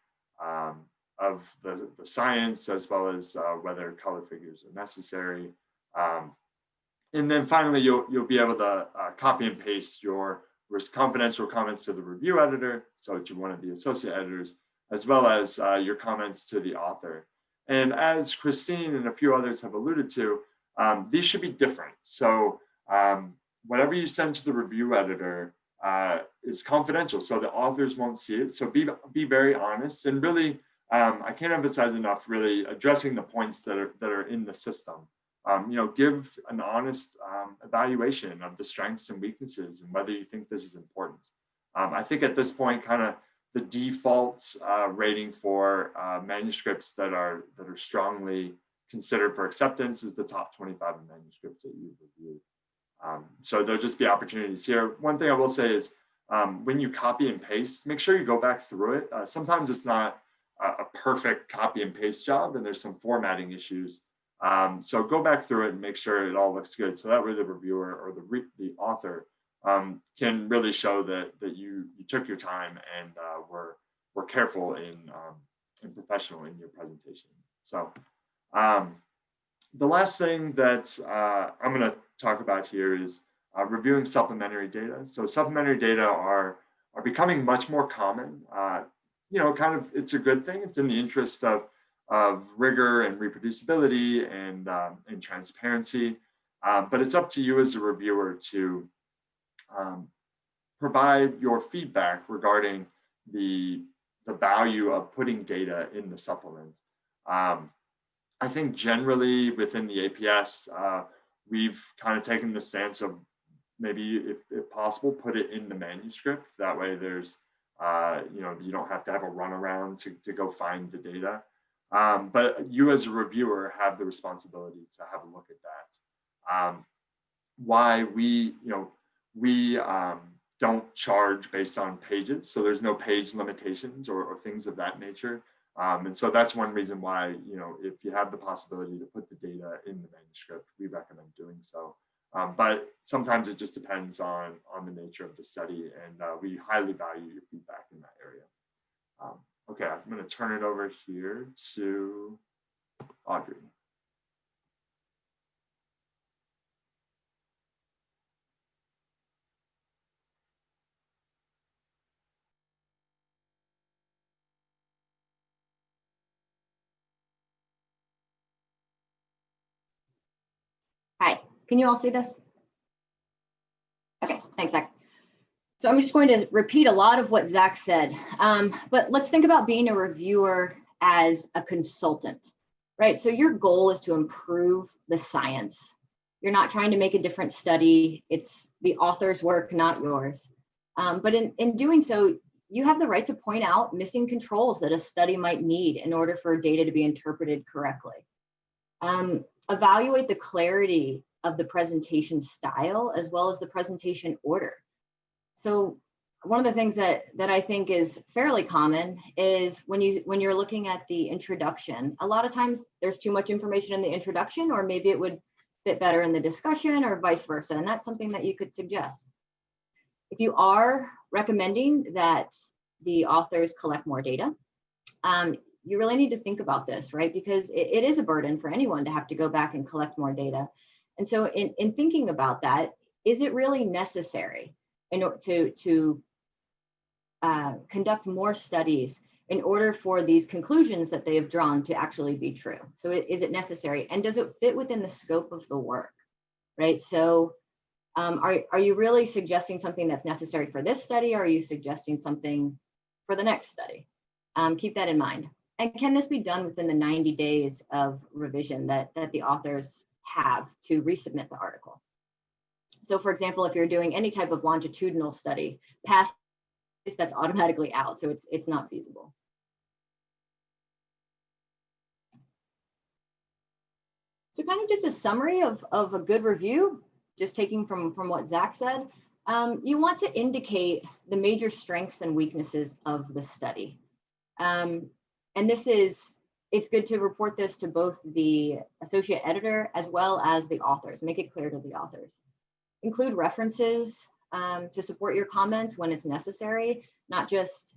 the science, as well as whether color figures are necessary. And then finally, you'll be able to copy and paste your confidential comments to the review editor, so to one of the associate editors, as well as your comments to the author. And as Christine and a few others have alluded to, these should be different. So whatever you send to the review editor is confidential, so the authors won't see it. So be very honest, and really, I can't emphasize enough, really addressing the points that are in the system. Give an honest evaluation of the strengths and weaknesses and whether you think this is important. I think at this point, kind of the default rating for manuscripts that are strongly considered for acceptance is the top 25 manuscripts that you've reviewed. So there'll just be opportunities here. One thing I will say is when you copy and paste, make sure you go back through it. Sometimes it's not a perfect copy and paste job, and there's some formatting issues. So go back through it and make sure it all looks good. So that way the reviewer or the author can really show that you took your time and were careful and professional in your presentation. So the last thing that I'm going to talk about here is reviewing supplementary data. So supplementary data are becoming much more common. Kind of, it's a good thing. It's in the interest of rigor and reproducibility and transparency. But it's up to you as a reviewer to provide your feedback regarding the value of putting data in the supplement. I think generally within the APS, we've kind of taken the stance of maybe, if possible, put it in the manuscript. That way there's, you don't have to have a runaround to go find the data. But you as a reviewer have the responsibility to have a look at that. Why we don't charge based on pages, so there's no page limitations or things of that nature. And so that's one reason why, if you have the possibility to put the data in the manuscript, we recommend doing so. But sometimes it just depends on the nature of the study, and we highly value your feedback in that area. Okay, I'm going to turn it over here to Audrey. Hi, can you all see this? Okay, thanks, Zach. So I'm just going to repeat a lot of what Zach said, but let's think about being a reviewer as a consultant, right? So your goal is to improve the science. You're not trying to make a different study. It's the author's work, not yours. But in doing so, you have the right to point out missing controls that a study might need in order for data to be interpreted correctly. Evaluate the clarity of the presentation style as well as the presentation order. So one of the things that I think is fairly common is when you're looking at the introduction, a lot of times there's too much information in the introduction, or maybe it would fit better in the discussion or vice versa. And that's something that you could suggest. If you are recommending that the authors collect more data, you really need to think about this, right? Because it is a burden for anyone to have to go back and collect more data. And so in thinking about that, is it really necessary in order to conduct more studies in order for these conclusions that they have drawn to actually be true? So is it necessary, and does it fit within the scope of the work, right? So are you really suggesting something that's necessary for this study, or are you suggesting something for the next study? Keep that in mind. And can this be done within the 90 days of revision that the authors have to resubmit the article? So for example, if you're doing any type of longitudinal study, past this, that's automatically out, so it's not feasible. So kind of just a summary of a good review, just taking from what Zach said, you want to indicate the major strengths and weaknesses of the study. And it's good to report this to both the associate editor as well as the authors, make it clear to the authors. Include references to support your comments when it's necessary, not just,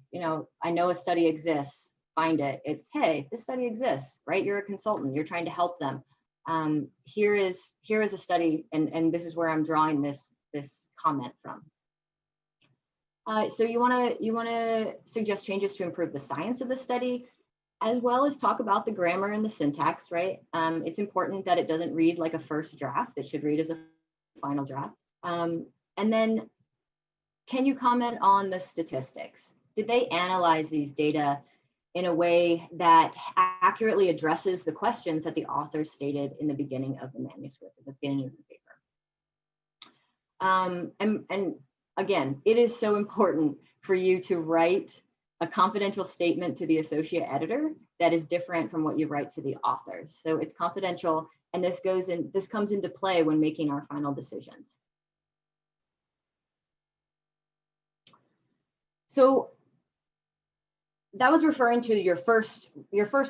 I know a study exists, find it. It's, hey, this study exists, right? You're a consultant, you're trying to help them. Here is a study, and this is where I'm drawing this comment from. So you want to suggest changes to improve the science of the study, as well as talk about the grammar and the syntax, right? It's important that it doesn't read like a first draft. It should read as a final draft. And then, can you comment on the statistics? Did they analyze these data in a way that accurately addresses the questions that the authors stated in the beginning of the manuscript, at the beginning of the paper? And again, it is so important for you to write a confidential statement to the associate editor that is different from what you write to the authors. So it's confidential, and this comes into play when making our final decisions. So that was referring to your first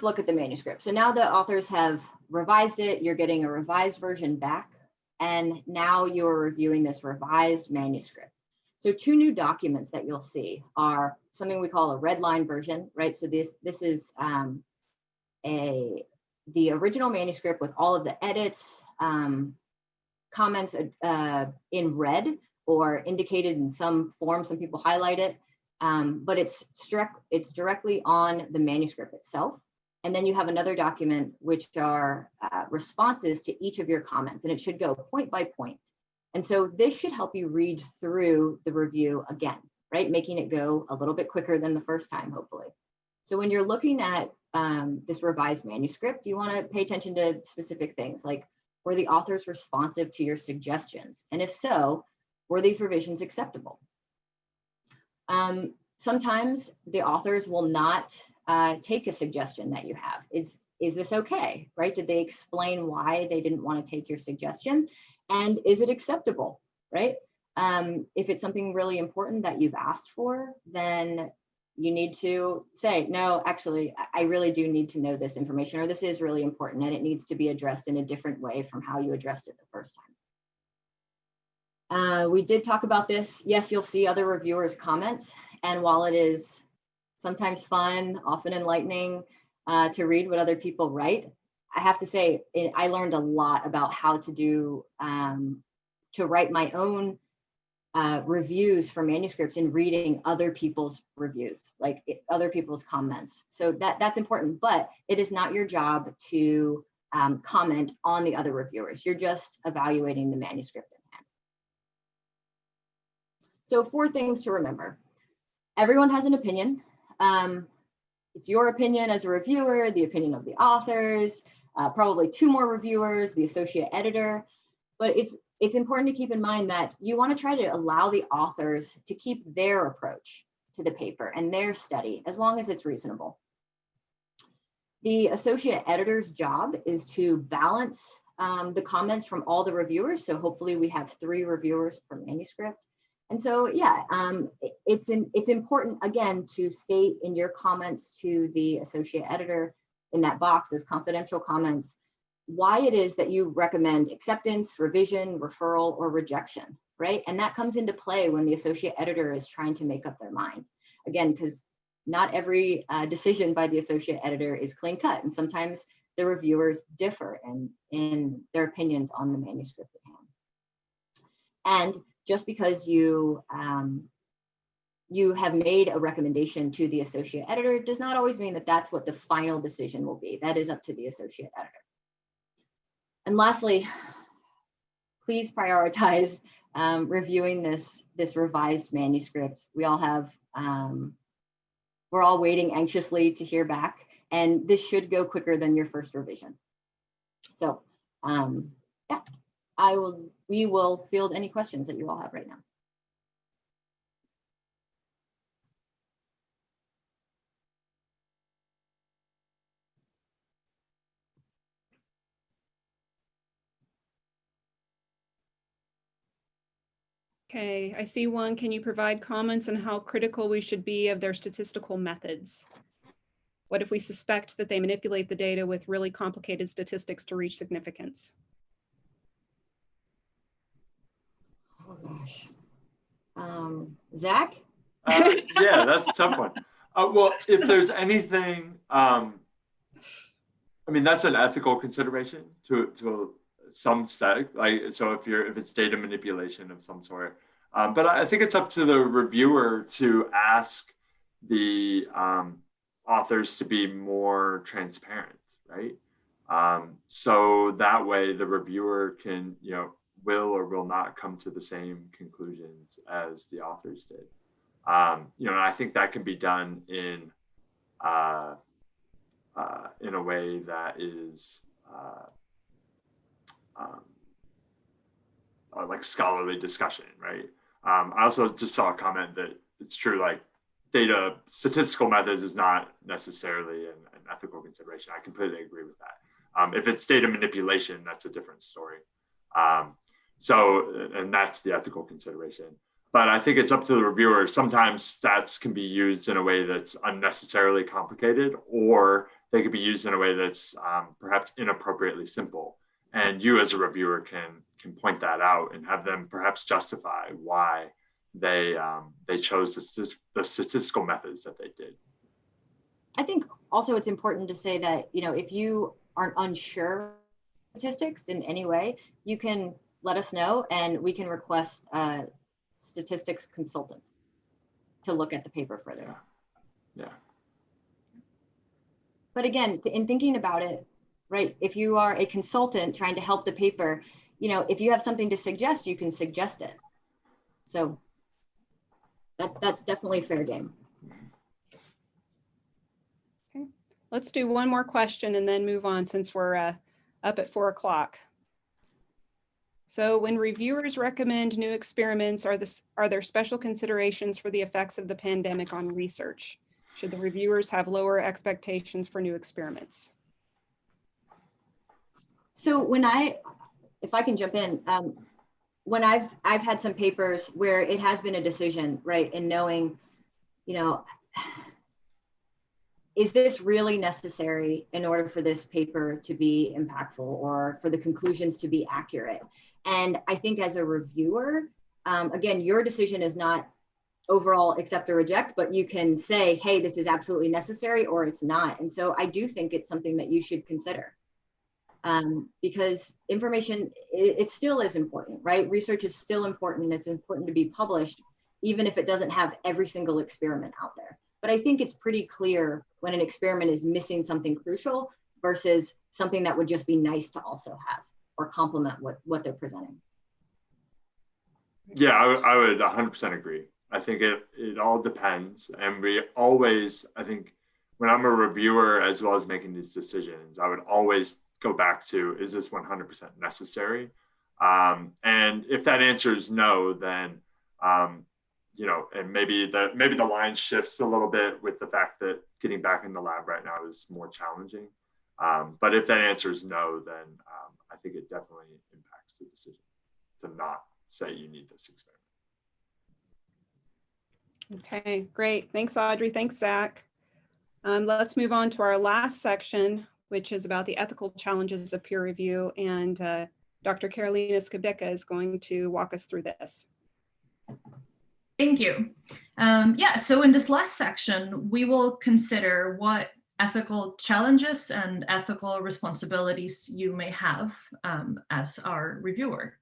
look at the manuscript. So now the authors have revised it, you're getting a revised version back, and now you're reviewing this revised manuscript. So two new documents that you'll see are something we call a red line version, right? So this is the original manuscript with all of the edits, comments in red or indicated in some form. Some people highlight it. But it's directly on the manuscript itself. And then you have another document, which are responses to each of your comments, and it should go point by point. And so this should help you read through the review again, right? Making it go a little bit quicker than the first time, hopefully. So when you're looking at this revised manuscript, you want to pay attention to specific things like, were the authors responsive to your suggestions? And if so, were these revisions acceptable? Sometimes the authors will not take a suggestion that you have. Is this okay, right? Did they explain why they didn't want to take your suggestion? And is it acceptable, right? If it's something really important that you've asked for, then you need to say, no, actually, I really do need to know this information, or this is really important and it needs to be addressed in a different way from how you addressed it the first time. We did talk about this. Yes, you'll see other reviewers' comments. And while it is sometimes fun, often enlightening to read what other people write, I have to say, I learned a lot about how to write my own reviews for manuscripts in reading other people's reviews, like other people's comments. So that's important, but it is not your job to comment on the other reviewers. You're just evaluating the manuscript in hand. So 4 things to remember. Everyone has an opinion. It's your opinion as a reviewer, the opinion of the authors, probably 2 more reviewers, the associate editor. But it's important to keep in mind that you want to try to allow the authors to keep their approach to the paper and their study, as long as it's reasonable. The associate editor's job is to balance the comments from all the reviewers. So hopefully we have 3 reviewers per manuscript. And so, yeah, it's important, again, to state in your comments to the associate editor in that box, those confidential comments, why it is that you recommend acceptance, revision, referral, or rejection, right? And that comes into play when the associate editor is trying to make up their mind. Again, because not every decision by the associate editor is clean cut, and sometimes the reviewers differ in their opinions on the manuscript at hand. And just because you have made a recommendation to the associate editor does not always mean that that's what the final decision will be. That is up to the associate editor. And lastly, please prioritize reviewing this revised manuscript. We all have, we're all waiting anxiously to hear back, and this should go quicker than your first revision. So yeah, we will field any questions that you all have right now. Okay, I see one. Can you provide comments on how critical we should be of their statistical methods? What if we suspect that they manipulate the data with really complicated statistics to reach significance? Oh gosh. Zach? Yeah, that's a tough one. Well, if there's anything, I mean, that's an ethical consideration to some extent. Like, so if it's data manipulation of some sort, but I think it's up to the reviewer to ask the authors to be more transparent, right? So that way the reviewer can, will or will not come to the same conclusions as the authors did. And I think that can be done in a way that is like scholarly discussion, right? I also just saw a comment that it's true, like statistical methods is not necessarily an ethical consideration. I completely agree with that. If it's data manipulation, that's a different story. And that's the ethical consideration. But I think it's up to the reviewer. Sometimes stats can be used in a way that's unnecessarily complicated, or they could be used in a way that's perhaps inappropriately simple. And you as a reviewer can point that out and have them perhaps justify why they chose the statistical methods that they did. I think also it's important to say that, if you aren't unsure of statistics in any way, you can let us know and we can request a statistics consultant to look at the paper further. Yeah. But again, in thinking about it, right, if you are a consultant trying to help the paper, if you have something to suggest, you can suggest it. So that's definitely fair game. Okay, let's do one more question and then move on since we're up at 4 o'clock. So when reviewers recommend new experiments, are there special considerations for the effects of the pandemic on research? Should the reviewers have lower expectations for new experiments? So if I can jump in, when I've had some papers where it has been a decision, right, in knowing, is this really necessary in order for this paper to be impactful or for the conclusions to be accurate? And I think as a reviewer, again, your decision is not overall accept or reject, but you can say, hey, this is absolutely necessary or it's not. And so I do think it's something that you should consider. Because information, it still is important, right? Research is still important. It's important to be published, even if it doesn't have every single experiment out there. But I think it's pretty clear when an experiment is missing something crucial versus something that would just be nice to also have or complement what they're presenting. Yeah, I would 100% agree. I think it all depends. And I think when I'm a reviewer, as well as making these decisions, I would always go back to, is this 100% necessary? And if that answer is no, then, and maybe the line shifts a little bit with the fact that getting back in the lab right now is more challenging. But if that answer is no, then I think it definitely impacts the decision to not say you need this experiment. Okay, great. Thanks, Audrey. Thanks, Zach. Let's move on to our last section, which is about the ethical challenges of peer review. And Dr. Carolina Skibicka is going to walk us through this. Thank you. So in this last section, we will consider what ethical challenges and ethical responsibilities you may have as our reviewer.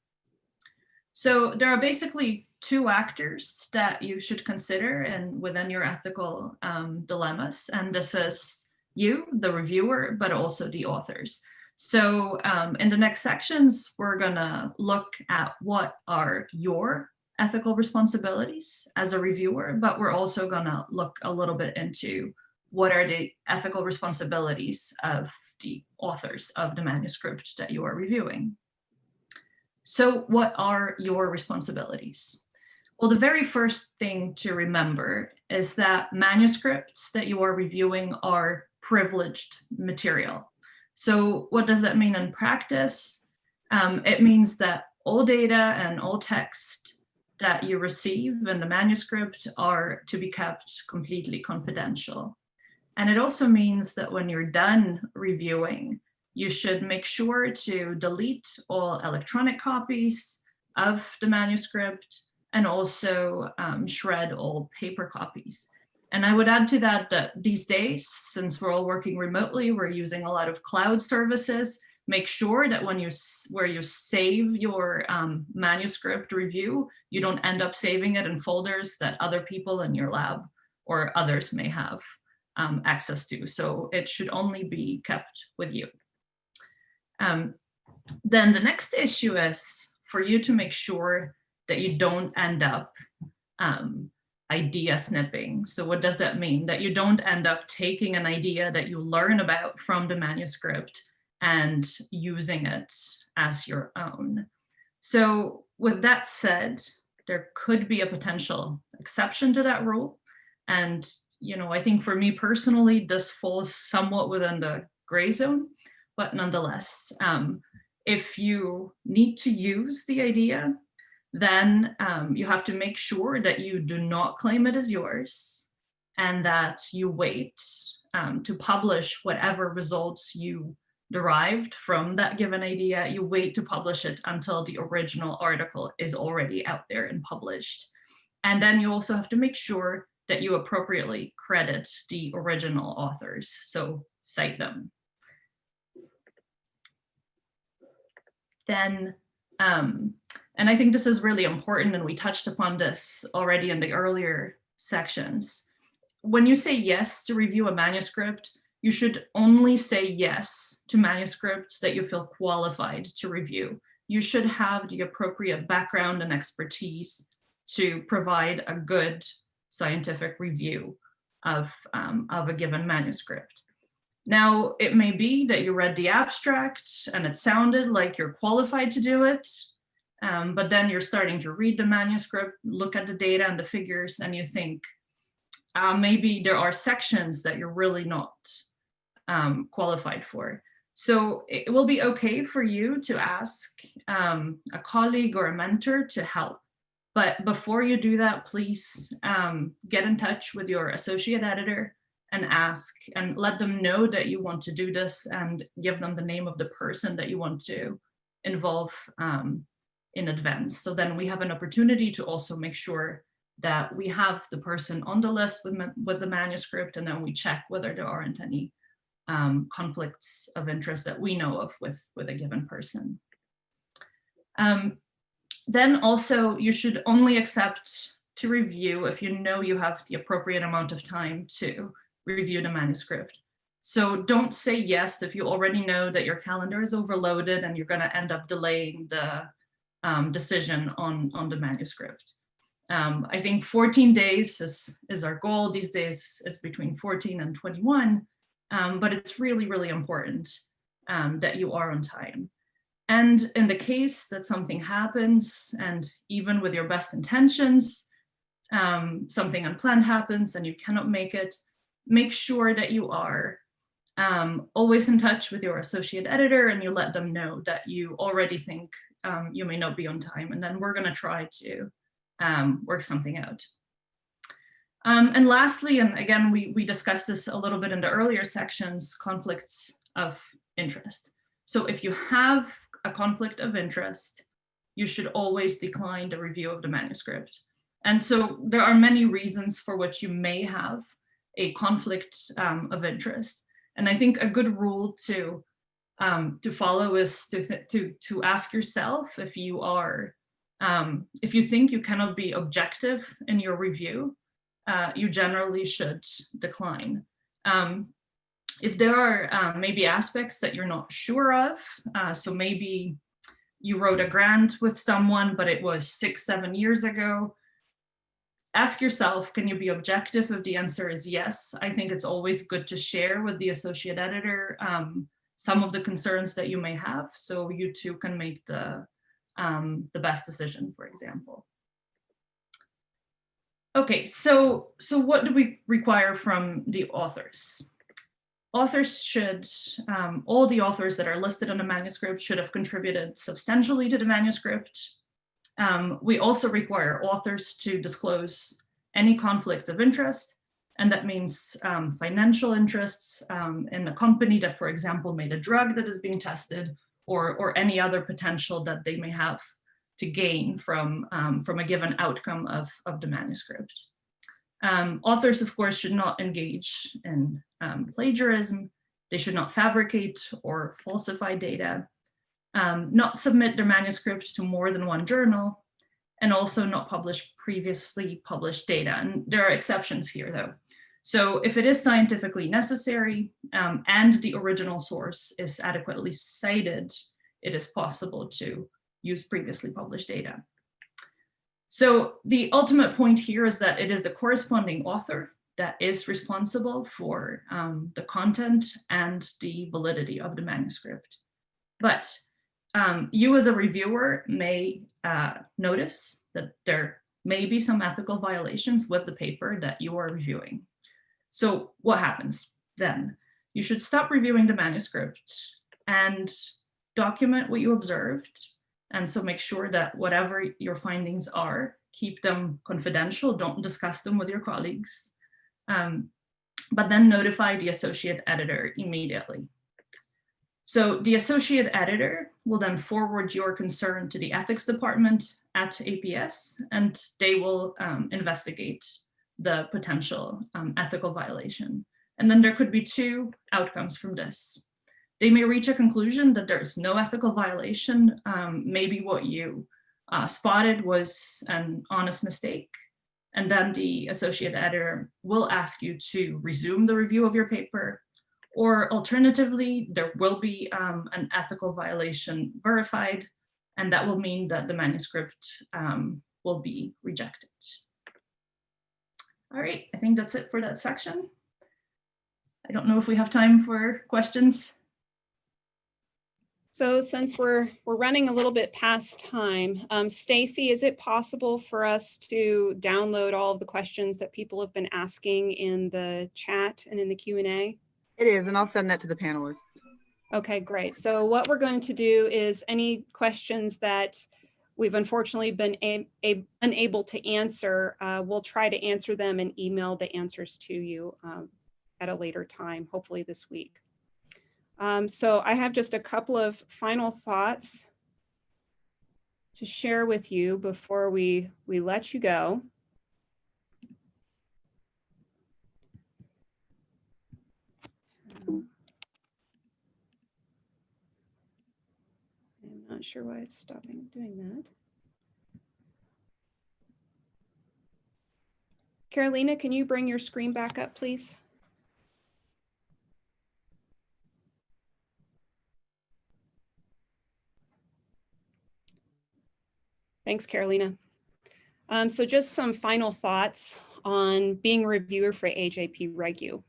So there are basically two actors that you should consider and within your ethical dilemmas. And this is you, the reviewer, but also the authors. So in the next sections, we're gonna look at what are your ethical responsibilities as a reviewer, but we're also gonna look a little bit into what are the ethical responsibilities of the authors of the manuscript that you are reviewing. So what are your responsibilities? Well, the very first thing to remember is that manuscripts that you are reviewing are privileged material. So what does that mean in practice? It means that all data and all text that you receive in the manuscript are to be kept completely confidential. And it also means that when you're done reviewing, you should make sure to delete all electronic copies of the manuscript and also shred all paper copies. And I would add to that that these days, since we're all working remotely, we're using a lot of cloud services. Make sure that when where you save your manuscript review, you don't end up saving it in folders that other people in your lab or others may have access to. So it should only be kept with you. Then the next issue is for you to make sure that you don't end up idea snipping. So what does that mean? That you don't end up taking an idea that you learn about from the manuscript and using it as your own. So with that said, there could be a potential exception to that rule. And, you know, I think for me personally, this falls somewhat within the gray zone, but nonetheless, if you need to use the idea, then you have to make sure that you do not claim it as yours and that you wait to publish whatever results you derived from that given idea. You wait to publish it until the original article is already out there and published. And then you also have to make sure that you appropriately credit the original authors, so cite them. Then, and I think this is really important, and we touched upon this already in the earlier sections. When you say yes to review a manuscript, you should only say yes to manuscripts that you feel qualified to review. You should have the appropriate background and expertise to provide a good scientific review of a given manuscript. Now, it may be that you read the abstract and it sounded like you're qualified to do it, but then you're starting to read the manuscript, look at the data and the figures, and you think, maybe there are sections that you're really not qualified for. So it will be okay for you to ask a colleague or a mentor to help. But before you do that, please get in touch with your associate editor and ask and let them know that you want to do this and give them the name of the person that you want to involve in advance. So then we have an opportunity to also make sure that we have the person on the list with the manuscript, and then we check whether there aren't any conflicts of interest that we know of with a given person. Then also you should only accept to review if you know you have the appropriate amount of time to review the manuscript. So don't say yes if you already know that your calendar is overloaded and you're going to end up delaying the decision on the manuscript. I think 14 days is our goal. These days it's between 14 and 21, but it's really, really important that you are on time. And in the case that something happens, and even with your best intentions, something unplanned happens and you cannot make it, make sure that you are always in touch with your associate editor and you let them know that you already think you may not be on time, and then we're going to try to work something out. And lastly, and again, we discussed this a little bit in the earlier sections, conflicts of interest. So if you have a conflict of interest, you should always decline the review of the manuscript. And so there are many reasons for which you may have a conflict of interest. And I think a good rule to follow is to ask yourself if you are, if you think you cannot be objective in your review, you generally should decline. If there are maybe aspects that you're not sure of, so maybe you wrote a grant with someone, but it was 6-7 years ago, ask yourself, can you be objective? If the answer is yes, I think it's always good to share with the associate editor some of the concerns that you may have, so you two can make the best decision, for example. Okay, so what do we require from the authors? Authors should, all the authors that are listed on the manuscript should have contributed substantially to the manuscript. We also require authors to disclose any conflicts of interest, and that means financial interests in the company that, for example, made a drug that is being tested, or any other potential that they may have to gain from a given outcome of the manuscript. Authors, of course, should not engage in plagiarism. They should not fabricate or falsify data, not submit their manuscripts to more than one journal, and also not publish previously published data. And there are exceptions here, though. So if it is scientifically necessary and the original source is adequately cited, it is possible to use previously published data. So the ultimate point here is that it is the corresponding author that is responsible for the content and the validity of the manuscript. But you as a reviewer may notice that there may be some ethical violations with the paper that you are reviewing. So what happens then? You should stop reviewing the manuscript and document what you observed. And so make sure that whatever your findings are, keep them confidential, don't discuss them with your colleagues, but then notify the associate editor immediately. So the associate editor will then forward your concern to the ethics department at APS, and they will investigate the potential ethical violation. And then there could be two outcomes from this. They may reach a conclusion that there is no ethical violation. Maybe what you spotted was an honest mistake. And then the associate editor will ask you to resume the review of your paper. Or alternatively, there will be an ethical violation verified, and that will mean that the manuscript will be rejected. All right, I think that's it for that section. I don't know if we have time for questions. So since we're running a little bit past time, Stacy, is it possible for us to download all of the questions that people have been asking in the chat and in the Q&A? It is, and I'll send that to the panelists. Okay, great. So what we're going to do is any questions that we've unfortunately been unable to answer, we'll try to answer them and email the answers to you at a later time, hopefully this week. So I have just a couple of final thoughts to share with you before we let you go. So, I'm not sure why it's stopping doing that. Carolina, can you bring your screen back up, please? Thanks, Carolina. So just some final thoughts on being a reviewer for AJP-Regu.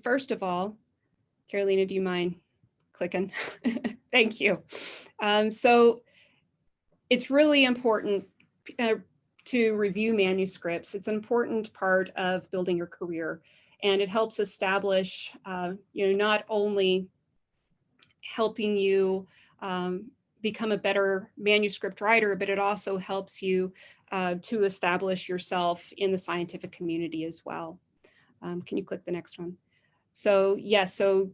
First of all, Carolina, do you mind clicking? Thank you. So it's really important to review manuscripts. It's an important part of building your career, and it helps establish, not only helping you become a better manuscript writer, but it also helps you to establish yourself in the scientific community as well. Can you click the next one? So yes, so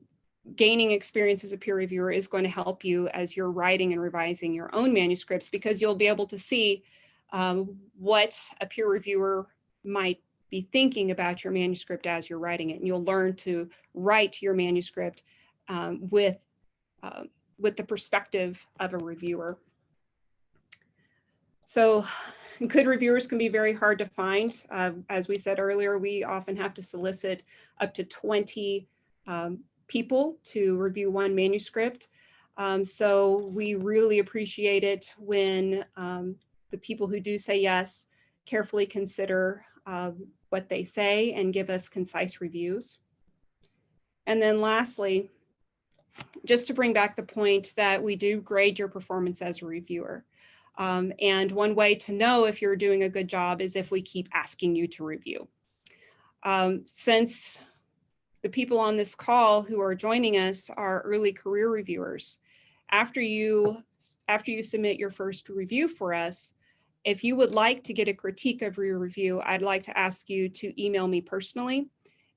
gaining experience as a peer reviewer is going to help you as you're writing and revising your own manuscripts, because you'll be able to see what a peer reviewer might be thinking about your manuscript as you're writing it. And you'll learn to write your manuscript with the perspective of a reviewer. So good reviewers can be very hard to find. As we said earlier, we often have to solicit up to 20 people to review one manuscript. So we really appreciate it when the people who do say yes carefully consider what they say and give us concise reviews. And then lastly, just to bring back the point that we do grade your performance as a reviewer. And one way to know if you're doing a good job is if we keep asking you to review. Since the people on this call who are joining us are early career reviewers, after you submit your first review for us, if you would like to get a critique of your review, I'd like to ask you to email me personally,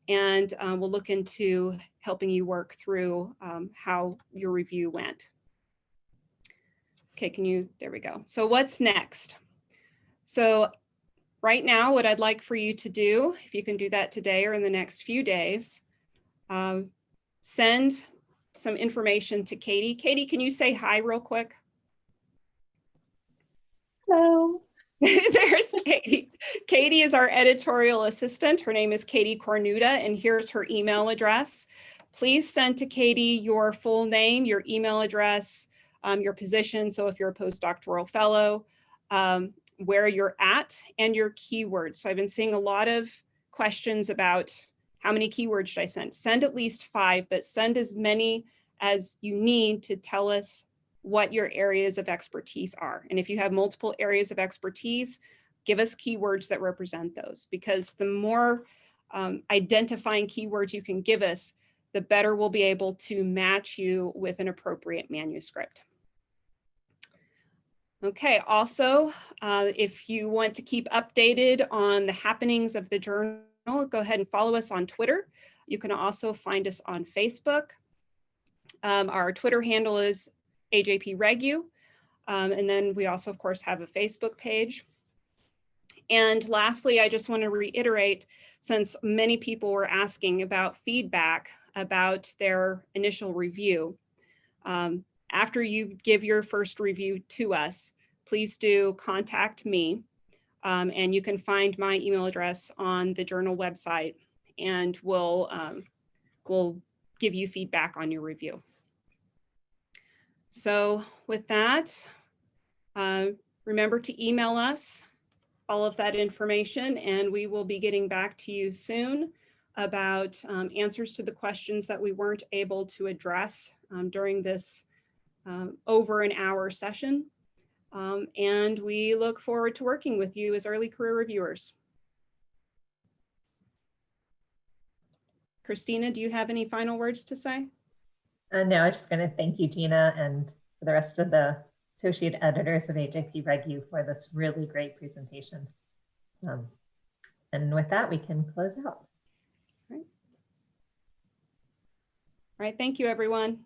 and we'll look into helping you work through how your review went. Okay, there we go. So what's next? So right now, what I'd like for you to do, if you can do that today or in the next few days, send some information to Katie. Katie, can you say hi real quick? Hello. There's Katie. Katie is our editorial assistant. Her name is Katie Cornuda, and here's her email address. Please send to Katie your full name, your email address, your position. So if you're a postdoctoral fellow, where you're at, and your keywords. So I've been seeing a lot of questions about how many keywords should I send? Send at least 5, but send as many as you need to tell us what your areas of expertise are. And if you have multiple areas of expertise, give us keywords that represent those, because the more identifying keywords you can give us, the better we'll be able to match you with an appropriate manuscript. Okay, also, if you want to keep updated on the happenings of the journal, go ahead and follow us on Twitter. You can also find us on Facebook. Our Twitter handle is AJP-Regu. And then we also, of course, have a Facebook page. And lastly, I just want to reiterate, since many people were asking about feedback about their initial review, after you give your first review to us, please do contact me. And you can find my email address on the journal website, and we'll give you feedback on your review. So with that, remember to email us all of that information, and we will be getting back to you soon about answers to the questions that we weren't able to address during this over an hour session. And we look forward to working with you as early career reviewers. Christina, do you have any final words to say? No, I'm just going to thank you, Gina, and for the rest of the associate editors of AJP-Regu for this really great presentation. And with that, we can close out. All right, thank you, everyone.